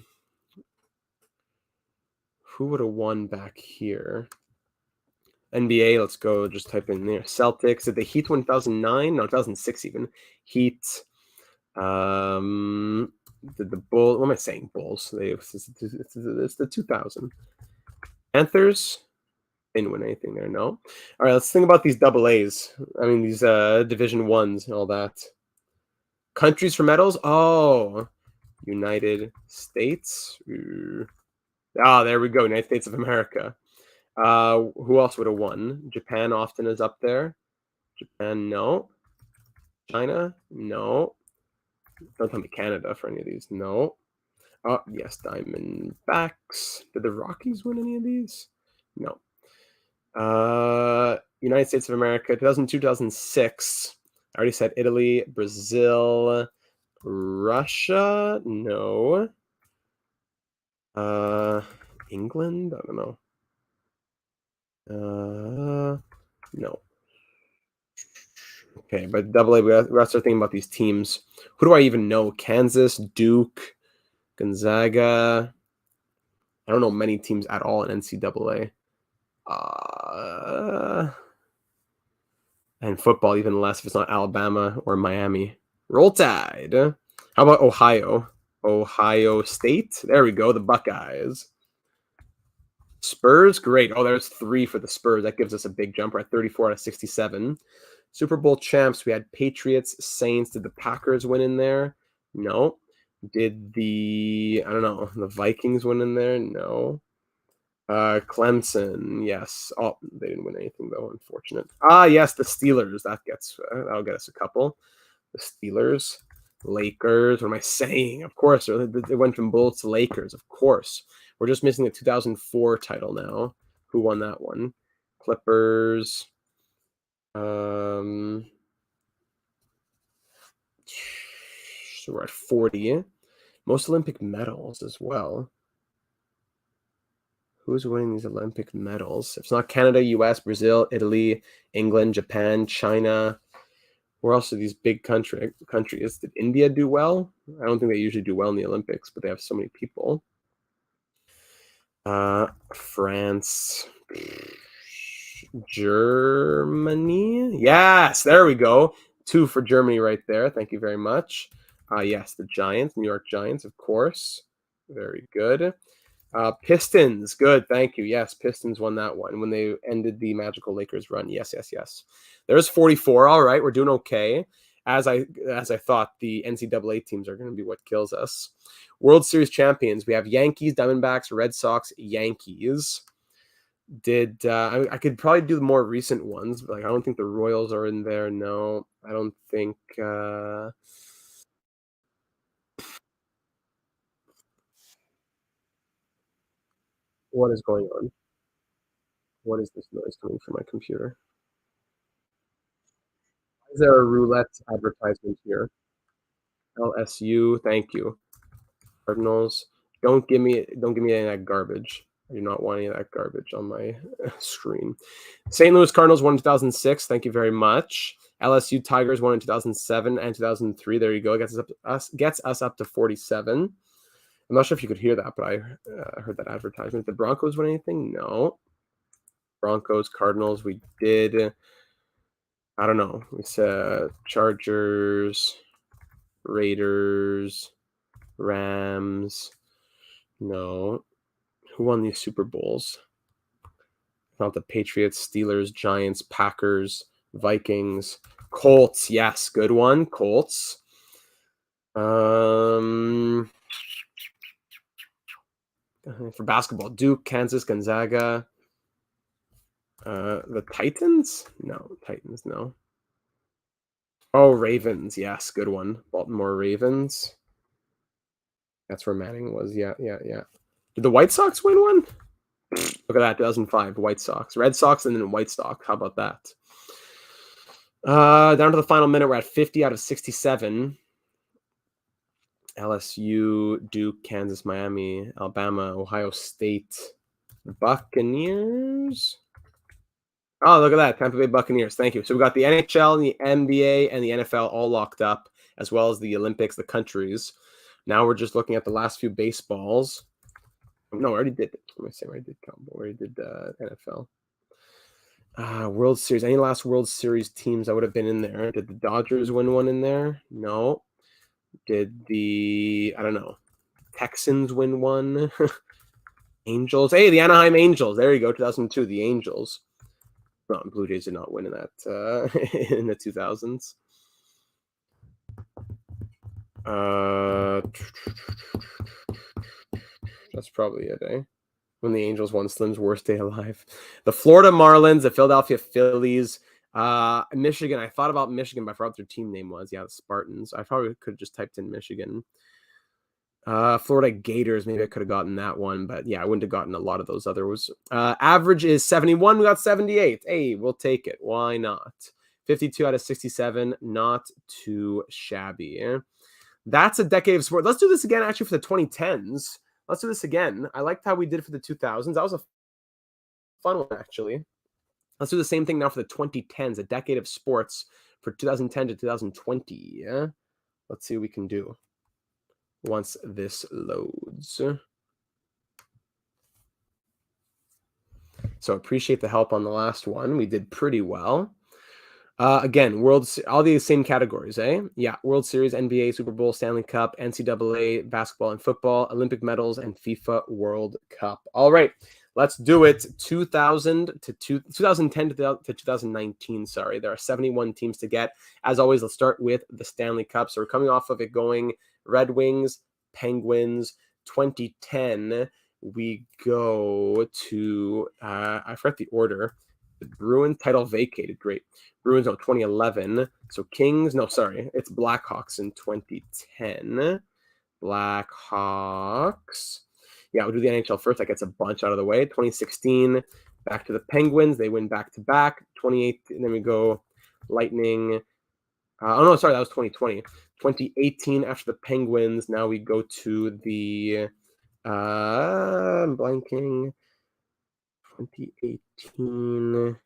would have won back here? NBA, let's go. Just type in there. Celtics. Did the Heat win 2009? No, 2006 even. Heat. Did the Bulls? What am I saying? Bulls. It's the 2000. Panthers. Didn't win anything there, no. All right, let's think about these double A's. I mean, these Division 1s and all that. Countries for medals? Oh, United States. Ah, there we go. United States of America. Who else would have won? Japan often is up there. Japan, no. China, no. Don't tell me Canada for any of these. No. Oh, yes, Diamondbacks. Did the Rockies win any of these? No. United States of America, 2002, 2006. I already said Italy, Brazil, Russia. No. England. I don't know. No. Okay, but double A, we got to start thinking about these teams. Who do I even know? Kansas, Duke, Gonzaga. I don't know many teams at all in NCAA. And football, even less if it's not Alabama or Miami. Roll Tide. How about Ohio? Ohio State. There we go. The Buckeyes. Spurs. Great. Oh, there's 3 for the Spurs. That gives us a big jump. We're at 34 out of 67. Super Bowl champs. We had Patriots, Saints. Did the Packers win in there? No. Did the Vikings win in there? No. Clemson, yes. Oh, they didn't win anything though. Unfortunate. Yes, the Steelers. That'll get us a couple. The Steelers, Lakers. What am I saying? Of course, they went from Bulls to Lakers. Of course, we're just missing the 2004 title now. Who won that one? Clippers. So we're at 40. Most Olympic medals as well. Who's winning these Olympic medals? If it's not Canada, US, Brazil, Italy, England, Japan, China. Where else are these big countries? Did India do well? I don't think they usually do well in the Olympics, but they have so many people. France. Germany. Yes, there we go. 2 for Germany right there. Thank you very much. Yes, the Giants, New York Giants, of course. Very good. Pistons, good, thank you. Yes, Pistons won that one when they ended the magical Lakers run. Yes. There's 44. All right, we're doing okay. As I thought, the NCAA teams are going to be what kills us. World Series champions. We have Yankees, Diamondbacks, Red Sox, Yankees. I could probably do the more recent ones, but I don't think the Royals are in there. No, I don't think. What is going on? What is this noise coming from my computer? Is there a roulette advertisement here? LSU, thank you. Cardinals, don't give me any of that garbage. I do not want any of that garbage on my screen. St. Louis Cardinals won in 2006. Thank you very much. LSU Tigers won in 2007 and 2003. There you go. It gets us up to 47. I'm not sure if you could hear that, but I heard that advertisement. Did the Broncos win anything? No. Broncos, Cardinals, we did. I don't know. It's Chargers, Raiders, Rams. No. Who won these Super Bowls? Not the Patriots, Steelers, Giants, Packers, Vikings, Colts. Yes, good one. Colts. For basketball, Duke, Kansas, Gonzaga. The Titans? No, Titans, no. Oh, Ravens. Yes, good one. Baltimore Ravens. That's where Manning was. Yeah. Did the White Sox win one? Look at that, 2005, White Sox. Red Sox and then White Sox. How about that? Down to the final minute, we're at 50 out of 67. LSU, Duke, Kansas, Miami, Alabama, Ohio State, Buccaneers. Oh, look at that. Tampa Bay Buccaneers. Thank you. So we got the NHL, the NBA, and the NFL all locked up, as well as the Olympics, the countries. Now we're just looking at the last few baseballs. No, I already did it. Let me say I already did combo. I already did NFL. World Series. Any last World Series teams that would have been in there? Did the Dodgers win one in there? No. Did the, I don't know, Texans win one? Angels. Hey, the Anaheim Angels. There you go, 2002, the Angels. No, Blue Jays did not win in that in the 2000s. That's probably it, eh? When the Angels won Slim's worst day alive. The Florida Marlins, the Philadelphia Phillies, Michigan. I thought about Michigan, but I forgot what their team name was. Yeah, the Spartans. I probably could have just typed in Michigan. Florida Gators. Maybe I could have gotten that one, but yeah, I wouldn't have gotten a lot of those others. Average is 71. We got 78. Hey, we'll take it. Why not? 52 out of 67. Not too shabby. Eh? That's a decade of sport. Let's do this again, actually, for the 2010s. Let's do this again. I liked how we did for the 2000s. That was a fun one, actually. Let's do the same thing now for the 2010s, a decade of sports for 2010 to 2020. Yeah? Let's see what we can do once this loads. So appreciate the help on the last one. We did pretty well. Again, all these same categories, eh? Yeah, World Series, NBA, Super Bowl, Stanley Cup, NCAA, basketball and football, Olympic medals, and FIFA World Cup. All right, let's do it. 2010 to 2019, sorry. There are 71 teams to get. As always, let's start with the Stanley Cup. So we're coming off of it going Red Wings, Penguins. 2010, we go to, I forgot the order. The Bruins, title vacated. Great. Bruins, 2011. So Kings, no, sorry. It's Blackhawks in 2010. Blackhawks. Yeah, we'll do the NHL first. That gets a bunch out of the way. 2016, back to the Penguins. They win back-to-back. 2018, and then we go Lightning. Oh, no, sorry. That was 2020. 2018, after the Penguins, now we go to the, I'm blanking. 2018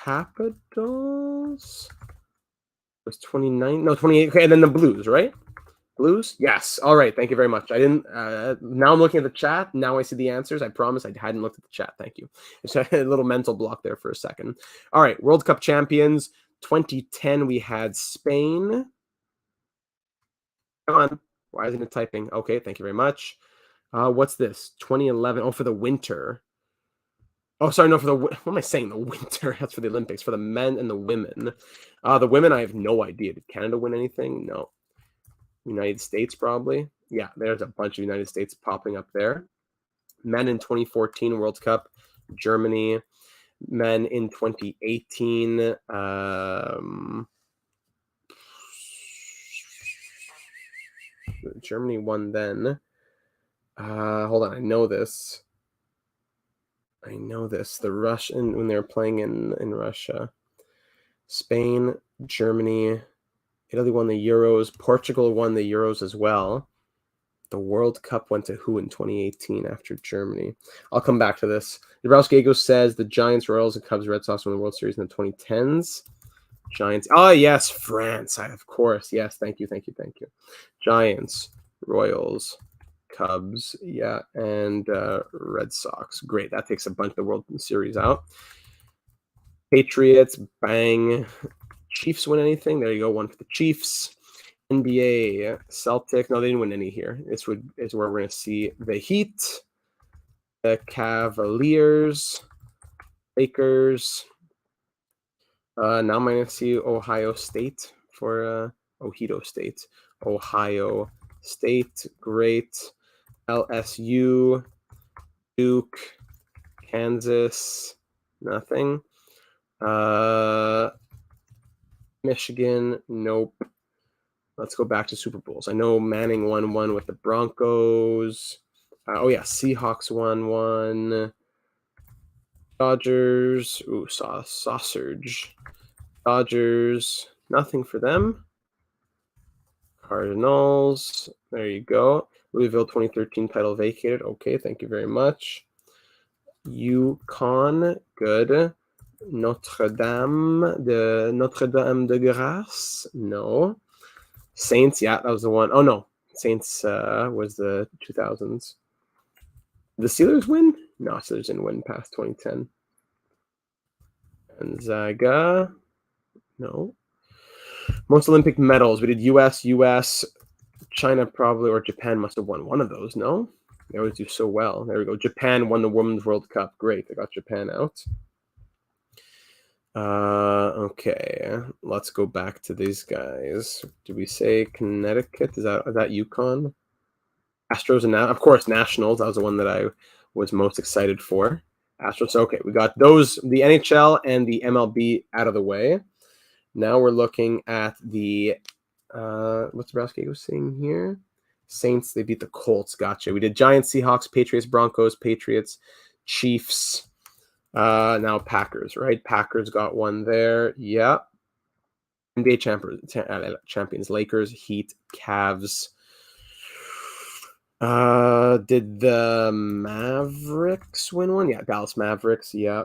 Capitals was 29. No, 28. Okay, and then the Blues, right? Blues? Yes. All right. Thank you very much. I didn't. Now I'm looking at the chat. Now I see the answers. I promise I hadn't looked at the chat. Thank you. It's a little mental block there for a second. All right. World Cup champions. 2010, we had Spain. Come on. Why isn't it typing? Okay. Thank you very much. What's this? 2011. Oh, for the winter. Oh, sorry. No, for the, what am I saying? The winter. That's for the Olympics. For the men and the women. The women, I have no idea. Did Canada win anything? No. United States, probably. Yeah, there's a bunch of United States popping up there. Men in 2014 World Cup, Germany. Men in 2018. Germany won then. Hold on, I know this. The Russian, when they were playing in Russia. Spain, Germany, Italy won the Euros. Portugal won the Euros as well. The World Cup went to who in 2018 after Germany? I'll come back to this. Dabrowski says the Giants, Royals, and Cubs, Red Sox won the World Series in the 2010s. Giants. Oh, yes, France. Of course. Yes, thank you. Giants, Royals, Cubs, yeah, and Red Sox. Great. That takes a bunch of the World Series out. Patriots, bang. Chiefs win anything? There you go. One for the Chiefs. NBA, Celtic. No, they didn't win any here. This is where we're going to see the Heat, the Cavaliers, Lakers. Now I'm going to see Ohio State for Ohio State. Ohio State, great. LSU, Duke, Kansas, nothing. Michigan, nope. Let's go back to Super Bowls. I know Manning won one with the Broncos. Oh yeah, Seahawks won one. Dodgers, ooh, sausage. Dodgers, nothing for them. Cardinals, there you go. Louisville 2013 title vacated. Okay, thank you very much. UConn, good. Notre Dame de Grace, no. Saints, yeah, that was the one. Oh no, Saints was the 2000s. The Steelers win? No, Steelers didn't win past 2010. Gonzaga, no. Most Olympic medals, we did US, China probably, or Japan must have won one of those, no? They always do so well. There we go. Japan won the Women's World Cup. Great, they got Japan out. Okay, let's go back to these guys. Did we say Connecticut? Is that UConn? Astros and of course Nationals. That was the one that I was most excited for. Astros. Okay, we got those, the NHL and the MLB out of the way. Now we're looking at the what's Nebraska saying here? Saints, they beat the Colts. Gotcha. We did Giants, Seahawks, Patriots, Broncos, Patriots, Chiefs. Now Packers, right? Packers got one there. Yeah. NBA champions, Lakers, Heat, Cavs. Did the Mavericks win one? Yeah, Dallas Mavericks. Yeah.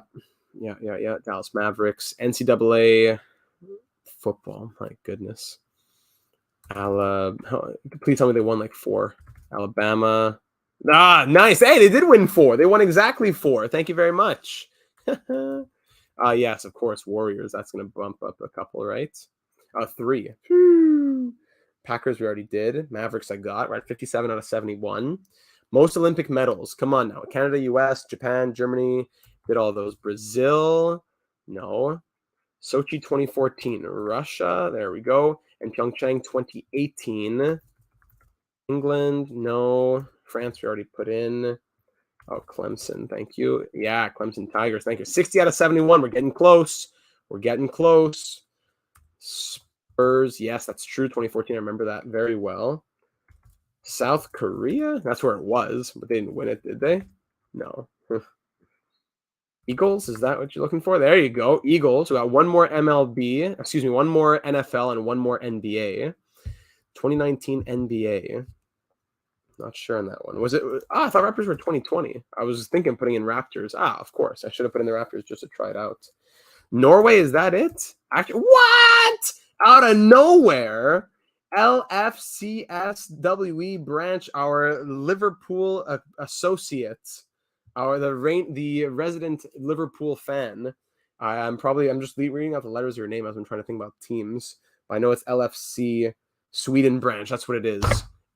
Dallas Mavericks. NCAA football. My goodness. Please tell me they won like 4. Alabama. Ah, nice. Hey, they did win 4. They won exactly 4. Thank you very much. Yes, of course, Warriors. That's going to bump up a couple, right? 3. Packers we already did. Mavericks I got, right? 57 out of 71. Most Olympic medals. Come on now. Canada, US, Japan, Germany. Did all those. Brazil. No. Sochi 2014. Russia. There we go. And Pyeongchang 2018. England. No. France we already put in. Oh, Clemson. Thank you. Yeah, Clemson Tigers. Thank you. 60 out of 71. We're getting close. We're getting close. Spurs. Yes, that's true. 2014. I remember that very well. South Korea. That's where it was, but they didn't win it, did they? No. Eagles. Is that what you're looking for? There you go. Eagles. We got one more MLB. Excuse me. One more NFL and one more NBA. 2019 NBA. Not sure on that one. Was it? I thought Raptors were 2020. I was thinking putting in Raptors. Of course. I should have put in the Raptors just to try it out. Norway, is that it? Actually, what? Out of nowhere, LFCSWE branch, our Liverpool associate, the resident Liverpool fan. I'm just reading out the letters of your name as I'm trying to think about teams. I know it's LFC Sweden branch. That's what it is.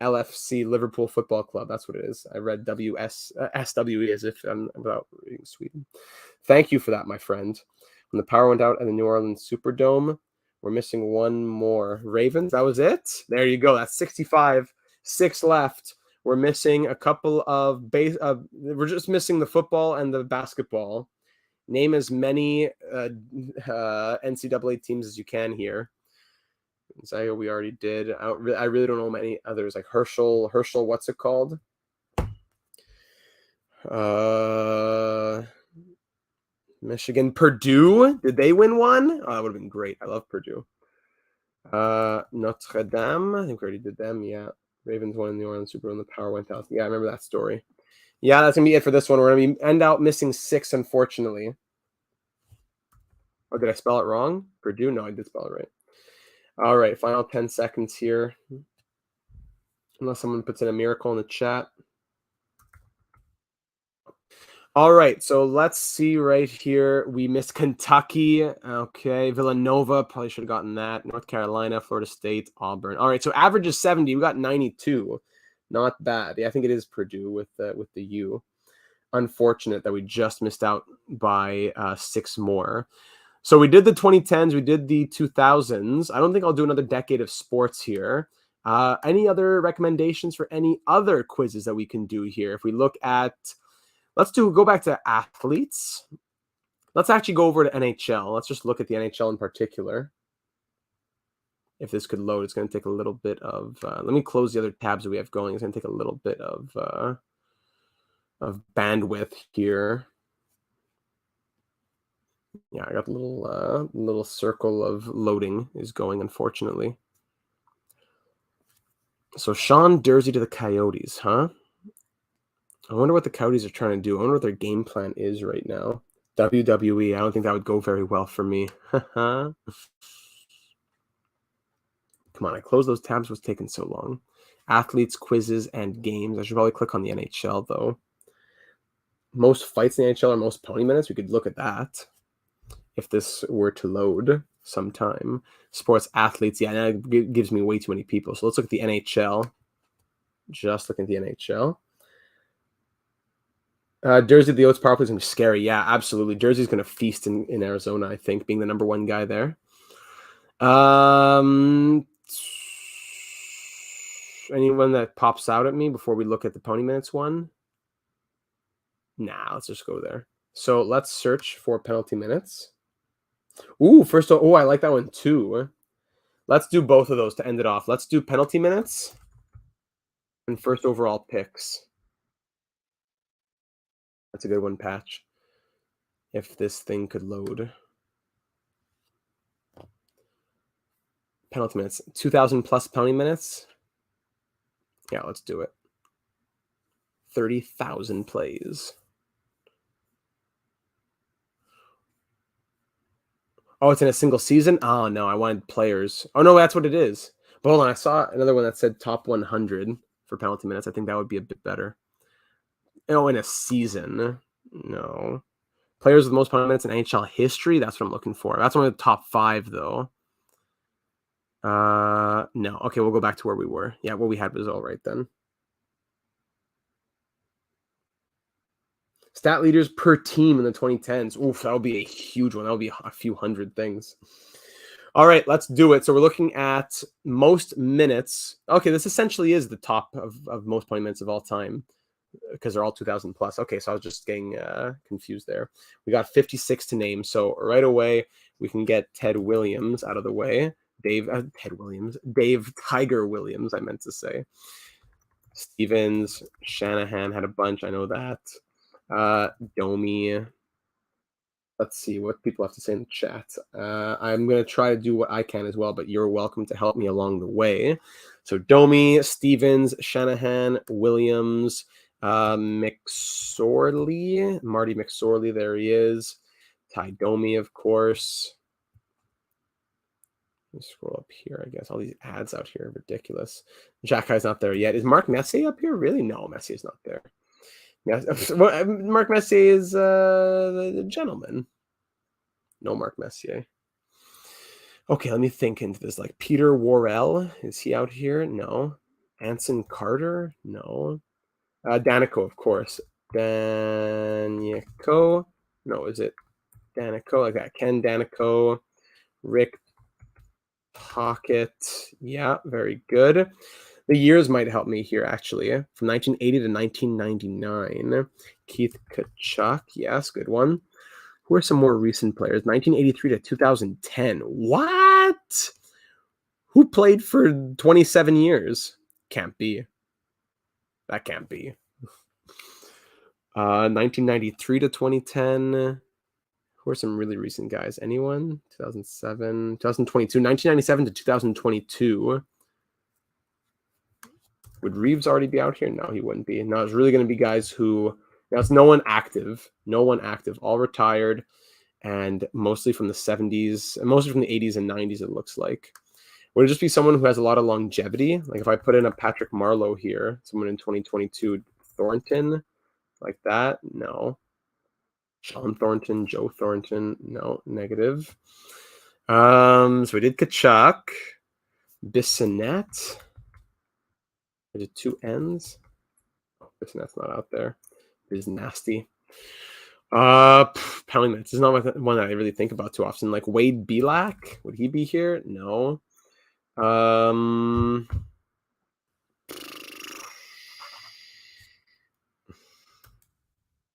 LFC Liverpool Football Club. That's what it is. I read SWE as if I'm about reading Sweden. Thank you for that, my friend. When the power went out at the New Orleans Superdome, we're missing one more. Ravens, that was it? There you go. That's 65. 6 left. We're missing a couple of we're just missing the football and the basketball. Name as many NCAA teams as you can here. Gonzaga we already did. I really don't know many others, like Herschel, what's it called? Michigan, Purdue. Did they win one? Oh, that would have been great. I love Purdue. Notre Dame. I think we already did them. Yeah. Ravens won in the New Orleans Super Bowl and the power went out. Yeah, I remember that story. Yeah, that's going to be it for this one. We're going to end out missing 6, unfortunately. Oh, did I spell it wrong? Purdue? No, I did spell it right. All right, final 10 seconds here. Unless someone puts in a miracle in the chat. All right, so let's see right here. We missed Kentucky. Okay, Villanova, probably should have gotten that. North Carolina, Florida State, Auburn. All right, so average is 70. We got 92. Not bad. Yeah, I think it is Purdue with the U. Unfortunate that we just missed out by 6 more. So we did the 2010s, we did the 2000s. I don't think I'll do another decade of sports here. Any other recommendations for any other quizzes that we can do here? If we look at, go back to athletes. Let's actually go over to NHL. Let's just look at the NHL in particular. If this could load, it's going to take a little bit of, let me close the other tabs that we have going. It's going to take a little bit of bandwidth here. Yeah, I got a little circle of loading is going, unfortunately. So Sean Dursey to the Coyotes, huh? I wonder what the Coyotes are trying to do. I wonder what their game plan is right now. WWE, I don't think that would go very well for me. Come on, I closed those tabs. What's taking so long? Athletes, quizzes, and games. I should probably click on the NHL, though. Most fights in the NHL or most pony minutes. We could look at that if this were to load sometime. Sports, athletes. Yeah, that gives me way too many people. So let's look at the NHL. Just looking at the NHL. Jersey, the Oats power play is going to be scary. Yeah, absolutely. Jersey's going to feast in Arizona, I think, being the number one guy there. Anyone that pops out at me before we look at the pony minutes one? Nah, let's just go there. So let's search for penalty minutes. Ooh, I like that one too. Let's do both of those to end it off. Let's do penalty minutes and first overall picks. That's a good one, Patch. If this thing could load. Penalty minutes. 2,000 plus penalty minutes. Yeah, let's do it. 30,000 plays. Oh, it's in a single season? Oh, no, I wanted players. Oh, no, that's what it is. But hold on, I saw another one that said top 100 for penalty minutes. I think that would be a bit better. Oh, in a season. No. Players with the most penalty minutes in NHL history? That's what I'm looking for. That's one of the top 5, though. No. Okay, we'll go back to where we were. Yeah, what we had was all right then. Stat leaders per team in the 2010s. Oof, that'll be a huge one. That'll be a few hundred things. All right, let's do it. So we're looking at most minutes. Okay, this essentially is the top of most point minutes of all time because they're all 2,000 plus. Okay, so I was just getting confused there. We got 56 to name. So right away, we can get Ted Williams out of the way. Dave Tiger Williams, I meant to say. Stevens, Shanahan had a bunch. I know that. Domi. Let's see what people have to say in the chat. I'm going to try to do what I can as well, but you're welcome to help me along the way. So Domi, Stevens, Shanahan, Williams, McSorley, Marty McSorley, there he is. Ty Domi, of course. Let me scroll up here, I guess. All these ads out here are ridiculous. Jack High's not there yet. Is Mark Messier up here? Really? No, Messier's not there. Yeah, Mark Messier is the gentleman. No Mark Messier. Okay, let me think into this. Like Peter Worrell, is he out here? No. Anson Carter? No. Danico, of course. Danico? No, is it Danico? I got Ken Danico, Rick Pocket. Yeah, very good. The years might help me here, actually. From 1980 to 1999. Keith Kachuk. Yes, good one. Who are some more recent players? 1983 to 2010. What? Who played for 27 years? Can't be. That can't be. 1993 to 2010. Who are some really recent guys? Anyone? 2007, 2022, 1997 to 2022. Would Reeves already be out here? No, he wouldn't be. No, it's really going to be guys who, that's no one active, all retired, and mostly from the 70s, mostly from the 80s and 90s, it looks like. Would it just be someone who has a lot of longevity? Like if I put in a Patrick Marleau here, someone in 2022, Thornton, like that? No. Sean Thornton, Joe Thornton, no, negative. So we did Kachuk, Bissonnette. Is it 2 N's? Oh, Bissonnette's not out there. It is nasty. Penalty minutes is not one that I really think about too often. Like Wade Belak, would he be here? No.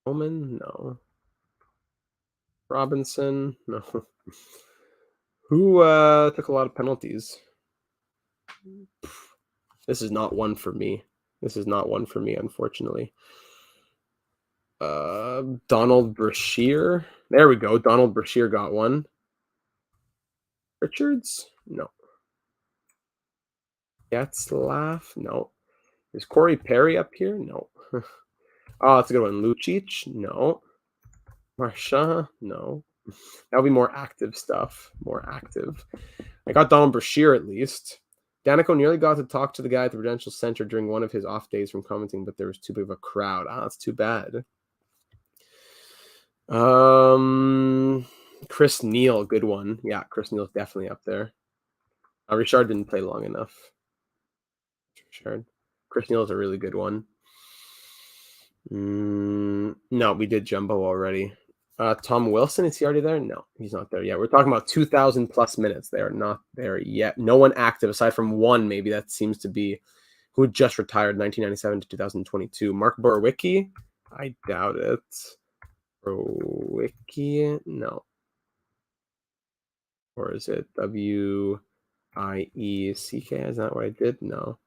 Bowman? No. Robinson? No. Who took a lot of penalties? This is not one for me. This is not one for me, unfortunately. Donald Brashear. There we go. Donald Brashear got one. Richards? No. Getzlaff? No. Is Corey Perry up here? No. Oh, that's a good one. Lucic? No. Marsha? No. That'll be more active stuff. More active. I got Donald Brashear at least. Danico nearly got to talk to the guy at the Prudential Center during one of his off days from commenting, but there was too big of a crowd. Ah, that's too bad. Chris Neal, good one. Yeah, Chris Neal's definitely up there. Richard didn't play long enough. Richard. Chris Neal is a really good one. No, we did Jumbo already. Tom Wilson, is he already there? No, he's not there yet. We're talking about 2,000 plus minutes. They are not there yet. No one active aside from one, maybe that seems to be who just retired 1997 to 2022. Mark Borowicki? I doubt it. Borowicki? No. Or is it W-I-E-C-K? Is that what I did? No.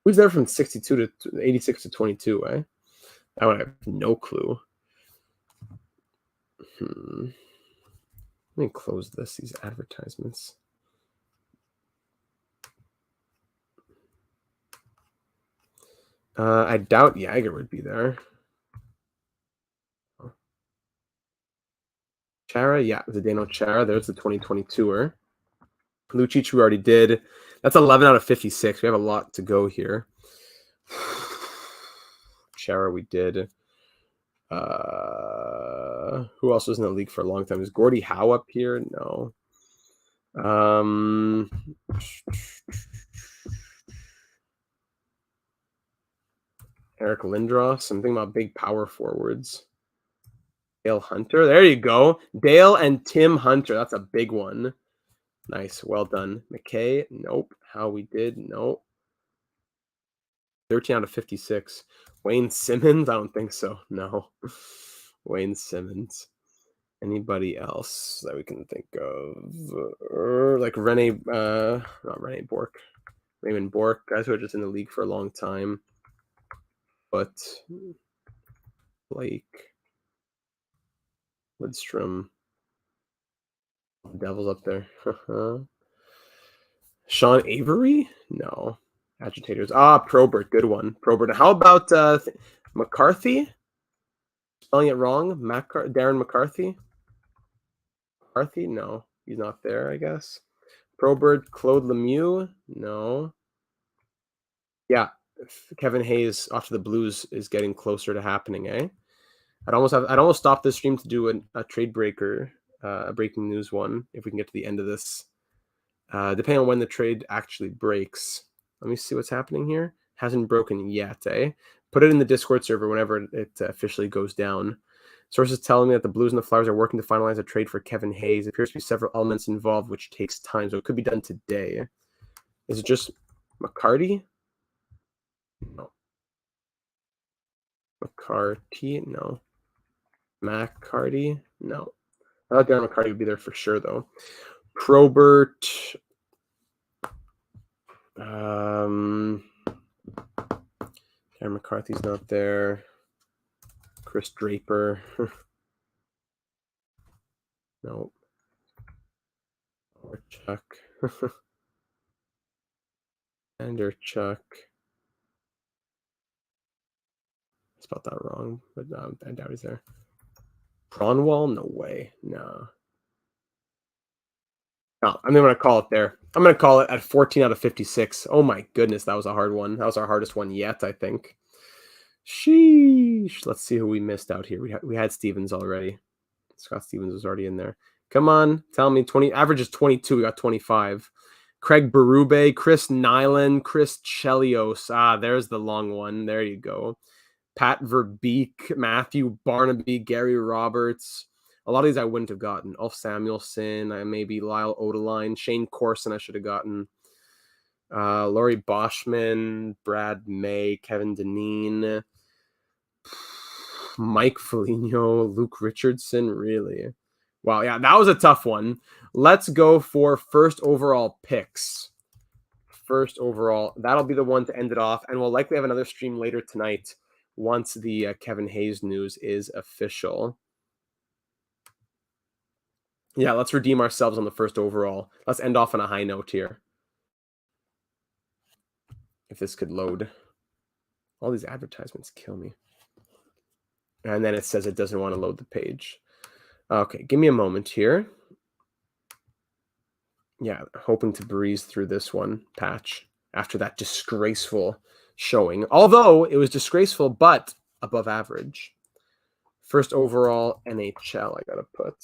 Who's there from 62 to 86 to 22, eh? That one I have no clue. Let me close these advertisements. I doubt Jagger would be there. Chara, yeah, Zdeno Chara. There's the 2022er. Lucic, we already did. That's 11 out of 56. We have a lot to go here. Chara, we did. Who else was in the league for a long time? Is Gordie Howe up here? No. Eric Lindros. Something about big power forwards. Dale Hunter. There you go. Dale and Tim Hunter. That's a big one. Nice. Well done. McKay. Nope. How we did. Nope. 13 out of 56. Wayne Simmons? I don't think so. No. Wayne Simmons. Anybody else that we can think of? Like not Rene Bork. Raymond Bork. Guys who are just in the league for a long time. But Blake. Lidstrom. Devils up there. Sean Avery? No. Agitators. Probert. Good one. Probert. How about McCarthy? Spelling it wrong. Darren McCarthy? McCarthy? No. He's not there, I guess. Probert. Claude Lemieux? No. Yeah. Kevin Hayes off to the Blues is getting closer to happening, eh? I'd almost stop this stream to do a trade breaker, a breaking news one, if we can get to the end of this. Depending on when the trade actually breaks. Let me see what's happening here. Hasn't broken yet, eh? Put it in the Discord server whenever it officially goes down. Sources telling me that the Blues and the Flyers are working to finalize a trade for Kevin Hayes. There appears to be several elements involved, which takes time, so it could be done today. Is it just McCarty? No. McCarty? No. McCarty? No. I thought Darren McCarty would be there for sure, though. Probert. Darren McCarthy's not there. Chris Draper. Nope. Chuck. Chuck. I spelled that wrong, but I doubt he's there. Cronwall? No way. No. No, I'm going to call it there. I'm going to call it at 14 out of 56. Oh my goodness, that was a hard one. That was our hardest one yet, I think. Sheesh. Let's see who we missed out here. We had Stevens already. Scott Stevens was already in there. Come on, tell me. Average is 22. We got 25. Craig Berube, Chris Nyland, Chris Chelios. There's the long one. There you go. Pat Verbeek, Matthew Barnaby, Gary Roberts. A lot of these I wouldn't have gotten. Ulf Samuelson, maybe Lyle Odeline, Shane Corson I should have gotten. Laurie Boschman, Brad May, Kevin Deneen. Mike Foligno, Luke Richardson, really? Wow, yeah, that was a tough one. Let's go for first overall picks. First overall, that'll be the one to end it off, and we'll likely have another stream later tonight once the Kevin Hayes news is official. Yeah, let's redeem ourselves on the first overall. Let's end off on a high note here. If this could load. All these advertisements kill me. And then it says it doesn't want to load the page. Okay, give me a moment here. Yeah, hoping to breeze through this one patch after that disgraceful showing. Although it was disgraceful, but above average. First overall NHL, I gotta put.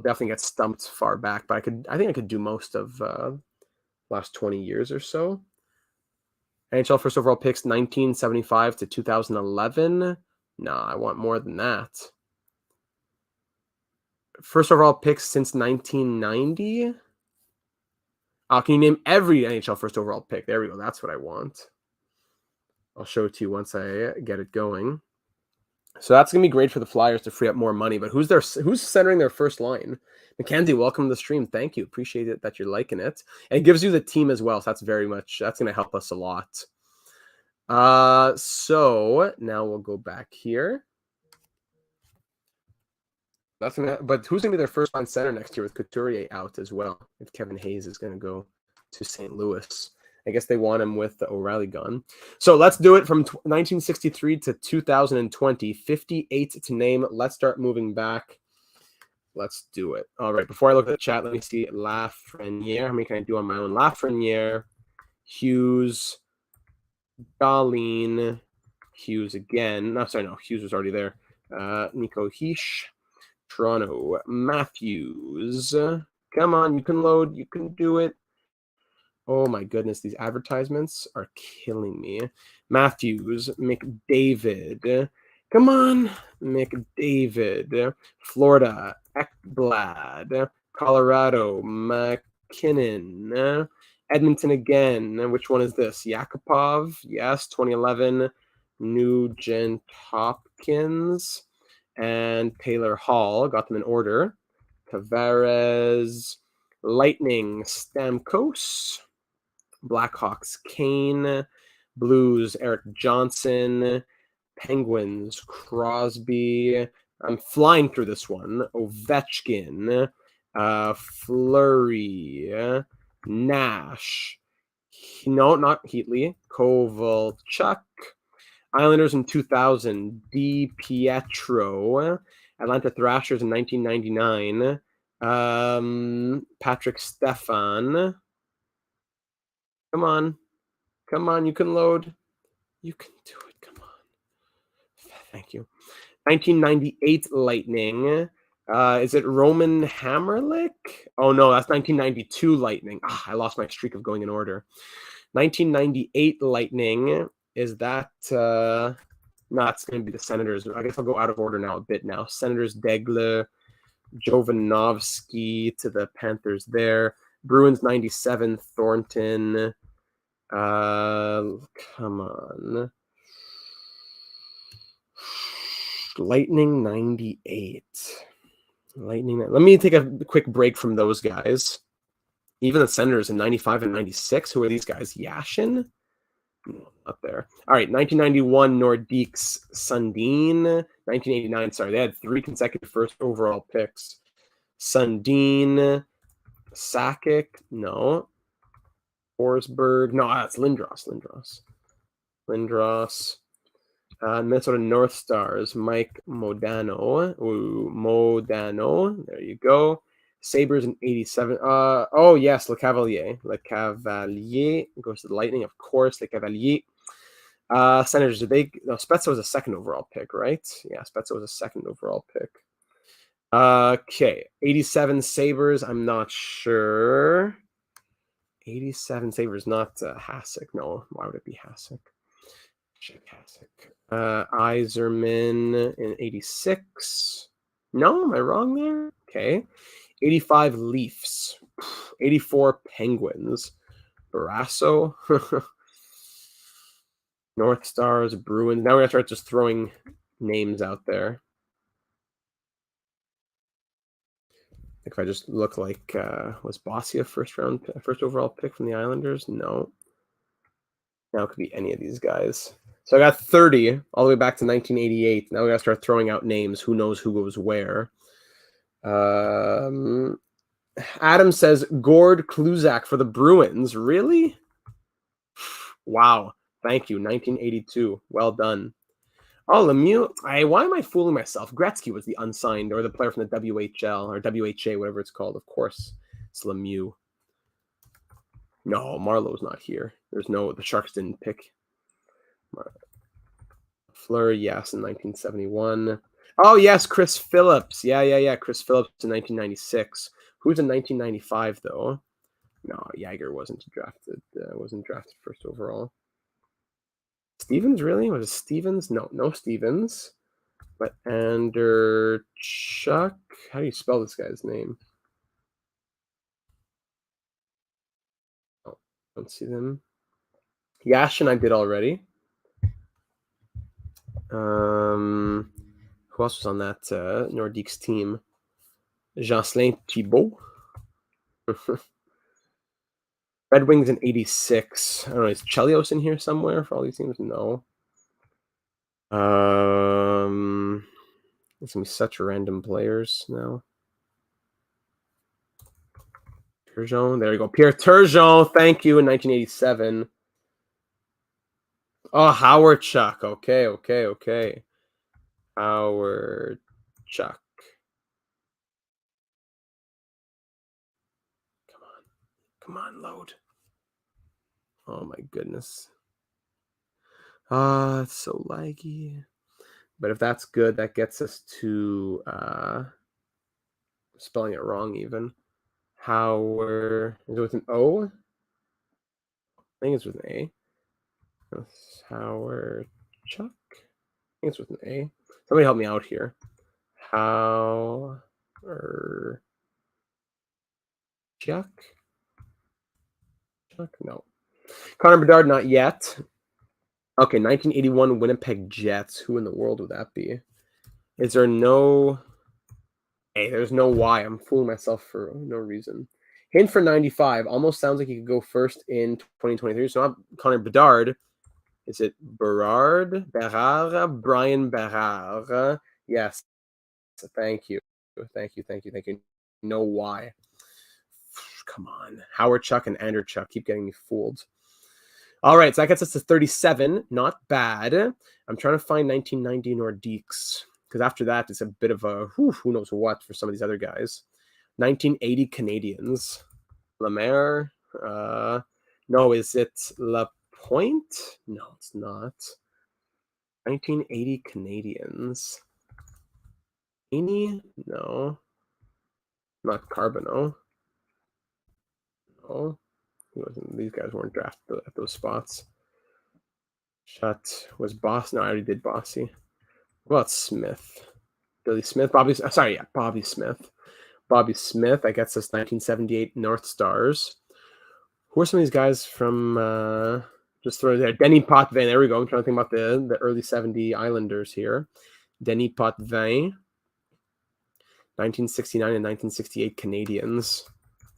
Definitely get stumped far back, but I think I could do most of last 20 years or so. NHL first overall picks 1975 to 2011. No, I want more than that. First overall picks since 1990. Can you name every NHL first overall pick? There we go. That's what I want. I'll show it to you once I get it going. So that's gonna be great for the Flyers to free up more money. But who's centering their first line? Mackenzie, welcome to the stream. Thank you. Appreciate it that you're liking it. And it gives you the team as well. So that's gonna help us a lot. So now we'll go back here. But who's gonna be their first line center next year with Couturier out as well? If Kevin Hayes is gonna go to St. Louis, I guess they want him with O'Reilly gone. So let's do it from 1963 to 2020. 58 to name. Let's start moving back. Let's do it. All right. Before I look at the chat, let me see Lafreniere. How many can I do on my own? Lafreniere, Hughes, Darlene, Hughes again. No, sorry, no. Hughes was already there. Nico Heish. Toronto, Matthews. Come on, you can load. You can do it. Oh my goodness, these advertisements are killing me. Matthews, McDavid. Come on, McDavid. Florida, Ekblad. Colorado, McKinnon. Edmonton again. Which one is this? Yakupov. Yes, 2011. Nugent Hopkins. And Taylor Hall, got them in order. Tavares, Lightning, Stamkos, Blackhawks, Kane, Blues, Eric Johnson, Penguins, Crosby. I'm flying through this one. Ovechkin, Fleury, Nash. No, not Heatley. Kovalchuk. Islanders in 2000, Di Pietro. Atlanta Thrashers in 1999. Patrick Stefan. Come on. Come on, you can load. You can do it. Come on. Thank you. 1998 Lightning. Is it Roman Hammerlick? Oh, no, that's 1992 Lightning. I lost my streak of going in order. 1998 Lightning. Is that no, it's going to be the Senators. I guess I'll go out of order now a bit now. Senators, Degler, Jovanovski to the Panthers there. Bruins 97, Thornton. Come on. Lightning 98. Lightning. Let me take a quick break from those guys. Even the Senators in 95 and 96. Who are these guys? Yashin? Up there. All right, 1991 Nordiques Sundin. 1989, sorry, they had 3 consecutive first overall picks. Sundin, Sakic, no. Forsberg, no, that's Lindros. Minnesota North Stars, Mike Modano. Ooh, Modano, there you go. Sabres in 87. Oh, yes, Le Cavalier. Le Cavalier goes to the Lightning, of course. Le Cavalier. Senators, Spezza was a second overall pick, right? Yeah, Spezza was a second overall pick. Okay, 87 Sabres, I'm not sure. 87 Sabres, not Hasek. No, why would it be Hasek? Check Hasek. Iserman in 86. No, am I wrong there? Okay. 85 Leafs. 84 Penguins. Barrasso. North Stars, Bruins. Now we're going to start just throwing names out there. If I just look like, was Bossy a first overall pick from the Islanders? No. Now it could be any of these guys. So I got 30 all the way back to 1988. Now we gotta start throwing out names. Who knows who goes where? Adam says Gord Kluzak for the Bruins. Really? Wow. Thank you. 1982. Well done. Oh, Lemieux. Why am I fooling myself? Gretzky was the unsigned or the player from the WHL or WHA, whatever it's called. Of course, it's Lemieux. No, Marlowe's not here. The Sharks didn't pick. Fleur, yes, in 1971. Oh, yes, Chris Phillips. Yeah. Chris Phillips in 1996. Who's in 1995, though? No, Yager wasn't drafted. Wasn't drafted first overall. Stevens, really? Was it Stevens? No Stevens. But Anderchuk. How do you spell this guy's name? Oh, don't see them. Yashin, I did already. Who else was on that Nordiques team? Jocelyn Thibault. Red Wings in 86. I don't know. Is Chelios in here somewhere for all these teams? No. It's going to be such random players now. Turgeon. There you go. Pierre Turgeon. Thank you in 1987. Oh, Howard Chuck. Okay. Howard Chuck. Come on, load. Oh my goodness. It's so laggy. But if that's good, that gets us to spelling it wrong even. Howard. Is it with an O? I think it's with an A. Howard Chuck. I think it's with an A. Somebody help me out here. Howard Chuck? No. Connor Bedard, not yet. Okay, 1981 Winnipeg Jets. Who in the world would that be? Is there no... Hey, there's no why. I'm fooling myself for no reason. Hint for 95. Almost sounds like he could go first in 2023. So not Connor Bedard. Is it Berard? Brian Berard. Yes. Thank you. No why. Come on. Howard Chuck and Andrew Chuck keep getting me fooled. All right, so that gets us to 37. Not bad. I'm trying to find 1990 Nordiques because after that, it's a bit of a who knows what for some of these other guys. 1980 Canadians. Lemaire. No, is it Lapointe? No, it's not. 1980 Canadians. No. Not Carbonneau. No. These guys weren't drafted at those spots. Shut was Boss. No, I already did Bossy. What about Smith? Billy Smith? Bobby Smith. Bobby Smith. I guess this 1978 North Stars. Who are some of these guys from just throw there? Denny Potvin. There we go. I'm trying to think about the early 70 Islanders here. Denny Potvin. 1969 and 1968 Canadians.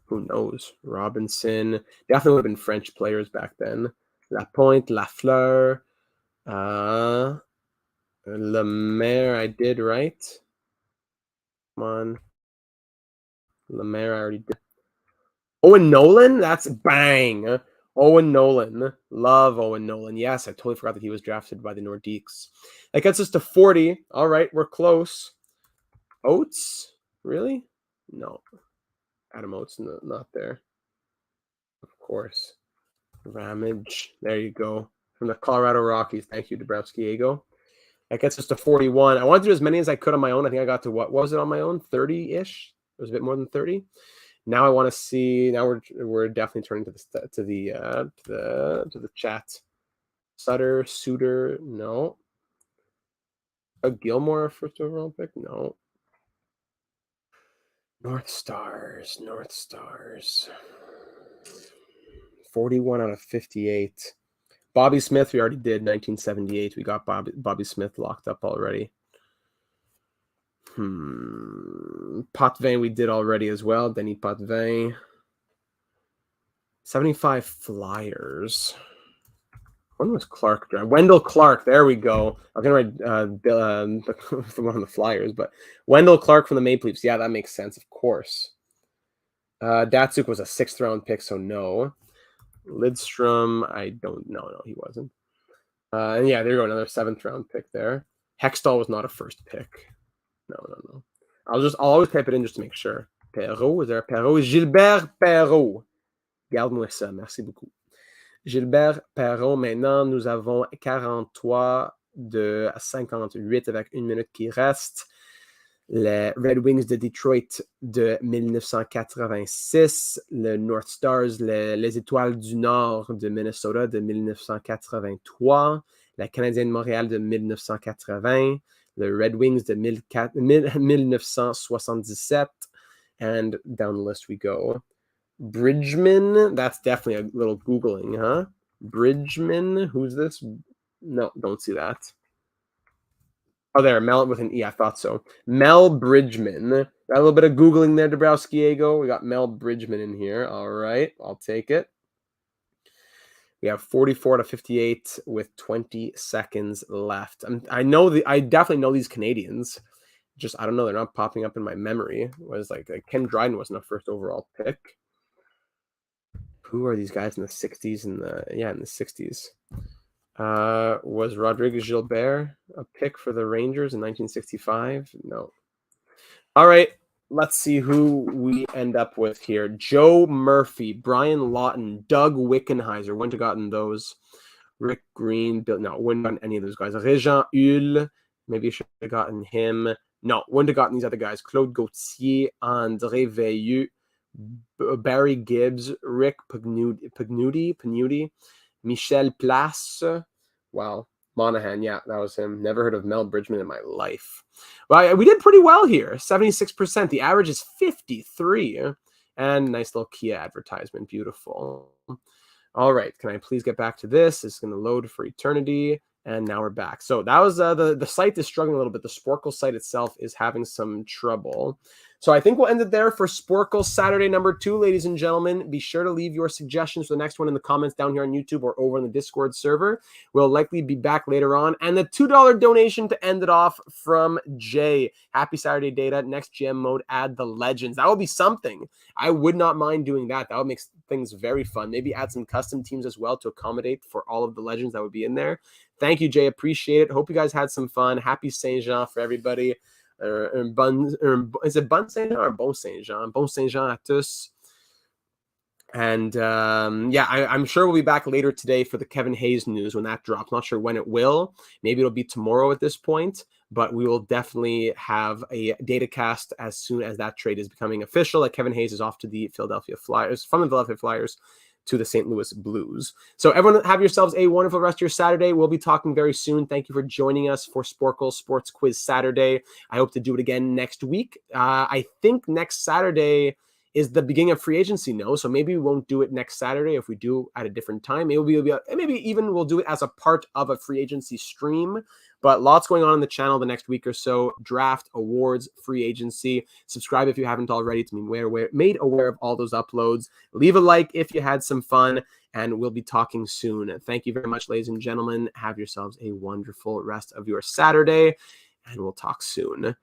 Who knows? Robinson. Definitely would have been French players back then. Lapointe, Lafleur. Lemaire, I did, right? Come on. Lemaire, I already did. Owen Nolan? That's bang. Owen Nolan. Love Owen Nolan. Yes, I totally forgot that he was drafted by the Nordiques. That gets us to 40. All right, we're close. Oates? Really? No. Adam Oates, not there. Of course. Ramage. There you go. From the Colorado Rockies. Thank you, Dabrowski-Ego. That gets us to 41. I wanted to do as many as I could on my own. I think I got to what was it on my own? 30-ish. It was a bit more than 30. Now I want to see. Now we're definitely turning to the chat. Suter, no. Gilmore, first overall pick, no. North Stars. 41 out of 58. Bobby Smith, we already did 1978. We got Bobby Smith locked up already. Potvin we did already as well. Denis Potvin. 75 Flyers. When was Clark drafted? Wendell Clark. There we go. I was going to write from one of the Flyers, but Wendell Clark from the Maple Leafs. Yeah, that makes sense, of course. Datsuk was a 6th round pick, so no. Lidstrom, I don't know. No, he wasn't. And yeah, there you go. Another 7th round pick there. Hextall was not a first pick. No. I'll always type it in just to make sure. Perrault, is there a Perrault? Gilbert Perrault. Garde-moi ça. Merci beaucoup. Gilbert Perrault, maintenant, nous avons 43 de 58 avec 1 minute qui reste. Les Red Wings de Detroit de 1986. Le North Stars, les Étoiles du Nord de Minnesota de 1983. La Canadienne de Montréal de 1980. Le Red Wings de 1977. And down the list we go. Bridgman, that's definitely a little Googling, huh? Bridgman, who's this? No, don't see that. Oh, there, Mel with an E, I thought so. Mel Bridgman. Got a little bit of Googling there, Dabrowski-Ego. We got Mel Bridgman in here. All right, I'll take it. We have 44 to 58 with 20 seconds left. I definitely know these Canadians. Just, I don't know, they're not popping up in my memory. It was like Ken Dryden wasn't a first overall pick. Who are these guys in the 60s? In the 60s. Was Rodriguez Gilbert a pick for the Rangers in 1965? No. All right, let's see who we end up with here. Joe Murphy, Brian Lawton, Doug Wickenheiser. Wouldn't have gotten those. Rick Green, wouldn't have gotten any of those guys. Régent Hull, maybe you should have gotten him. No, wouldn't have gotten these other guys. Claude Gauthier, André Veilleux, Barry Gibbs, Rick Pagnuti, Michel Place. Wow. Monahan, yeah, that was him. Never heard of Mel Bridgman in my life. Well, we did pretty well here. 76%. The average is 53. And nice little Kia advertisement. Beautiful. All right. Can I please get back to this? It's going to load for eternity. And now we're back. So that was the site is struggling a little bit. The Sporcle site itself is having some trouble. So I think we'll end it there for Sporcle Saturday number 2, ladies and gentlemen. Be sure to leave your suggestions for the next one in the comments down here on YouTube or over on the Discord server. We'll likely be back later on. And the $2 donation to end it off from Jay. Happy Saturday, Data. Next GM mode, add the legends. That would be something. I would not mind doing that. That would make things very fun. Maybe add some custom teams as well to accommodate for all of the legends that would be in there. Thank you, Jay. Appreciate it. Hope you guys had some fun. Happy Saint Jean for everybody. Is it Bon Saint Jean or Bon Saint Jean? Bon Saint Jean à tous. And yeah, I'm sure we'll be back later today for the Kevin Hayes news when that drops. Not sure when it will. Maybe it'll be tomorrow at this point, but we will definitely have a data cast as soon as that trade is becoming official. That Kevin Hayes is off to the Philadelphia Flyers, from the Philadelphia Flyers to the St. Louis Blues. So everyone have yourselves a wonderful rest of your Saturday. We'll be talking very soon. Thank you for joining us for Sporcle Sports Quiz Saturday. I hope to do it again next week. I think next Saturday is the beginning of free agency, no? So maybe we won't do it next Saturday if we do at a different time. Maybe even we'll do it as a part of a free agency stream. But lots going on in the channel the next week or so. Draft, awards, free agency. Subscribe if you haven't already to be made aware of all those uploads. Leave a like if you had some fun, and we'll be talking soon. Thank you very much, ladies and gentlemen. Have yourselves a wonderful rest of your Saturday, and we'll talk soon.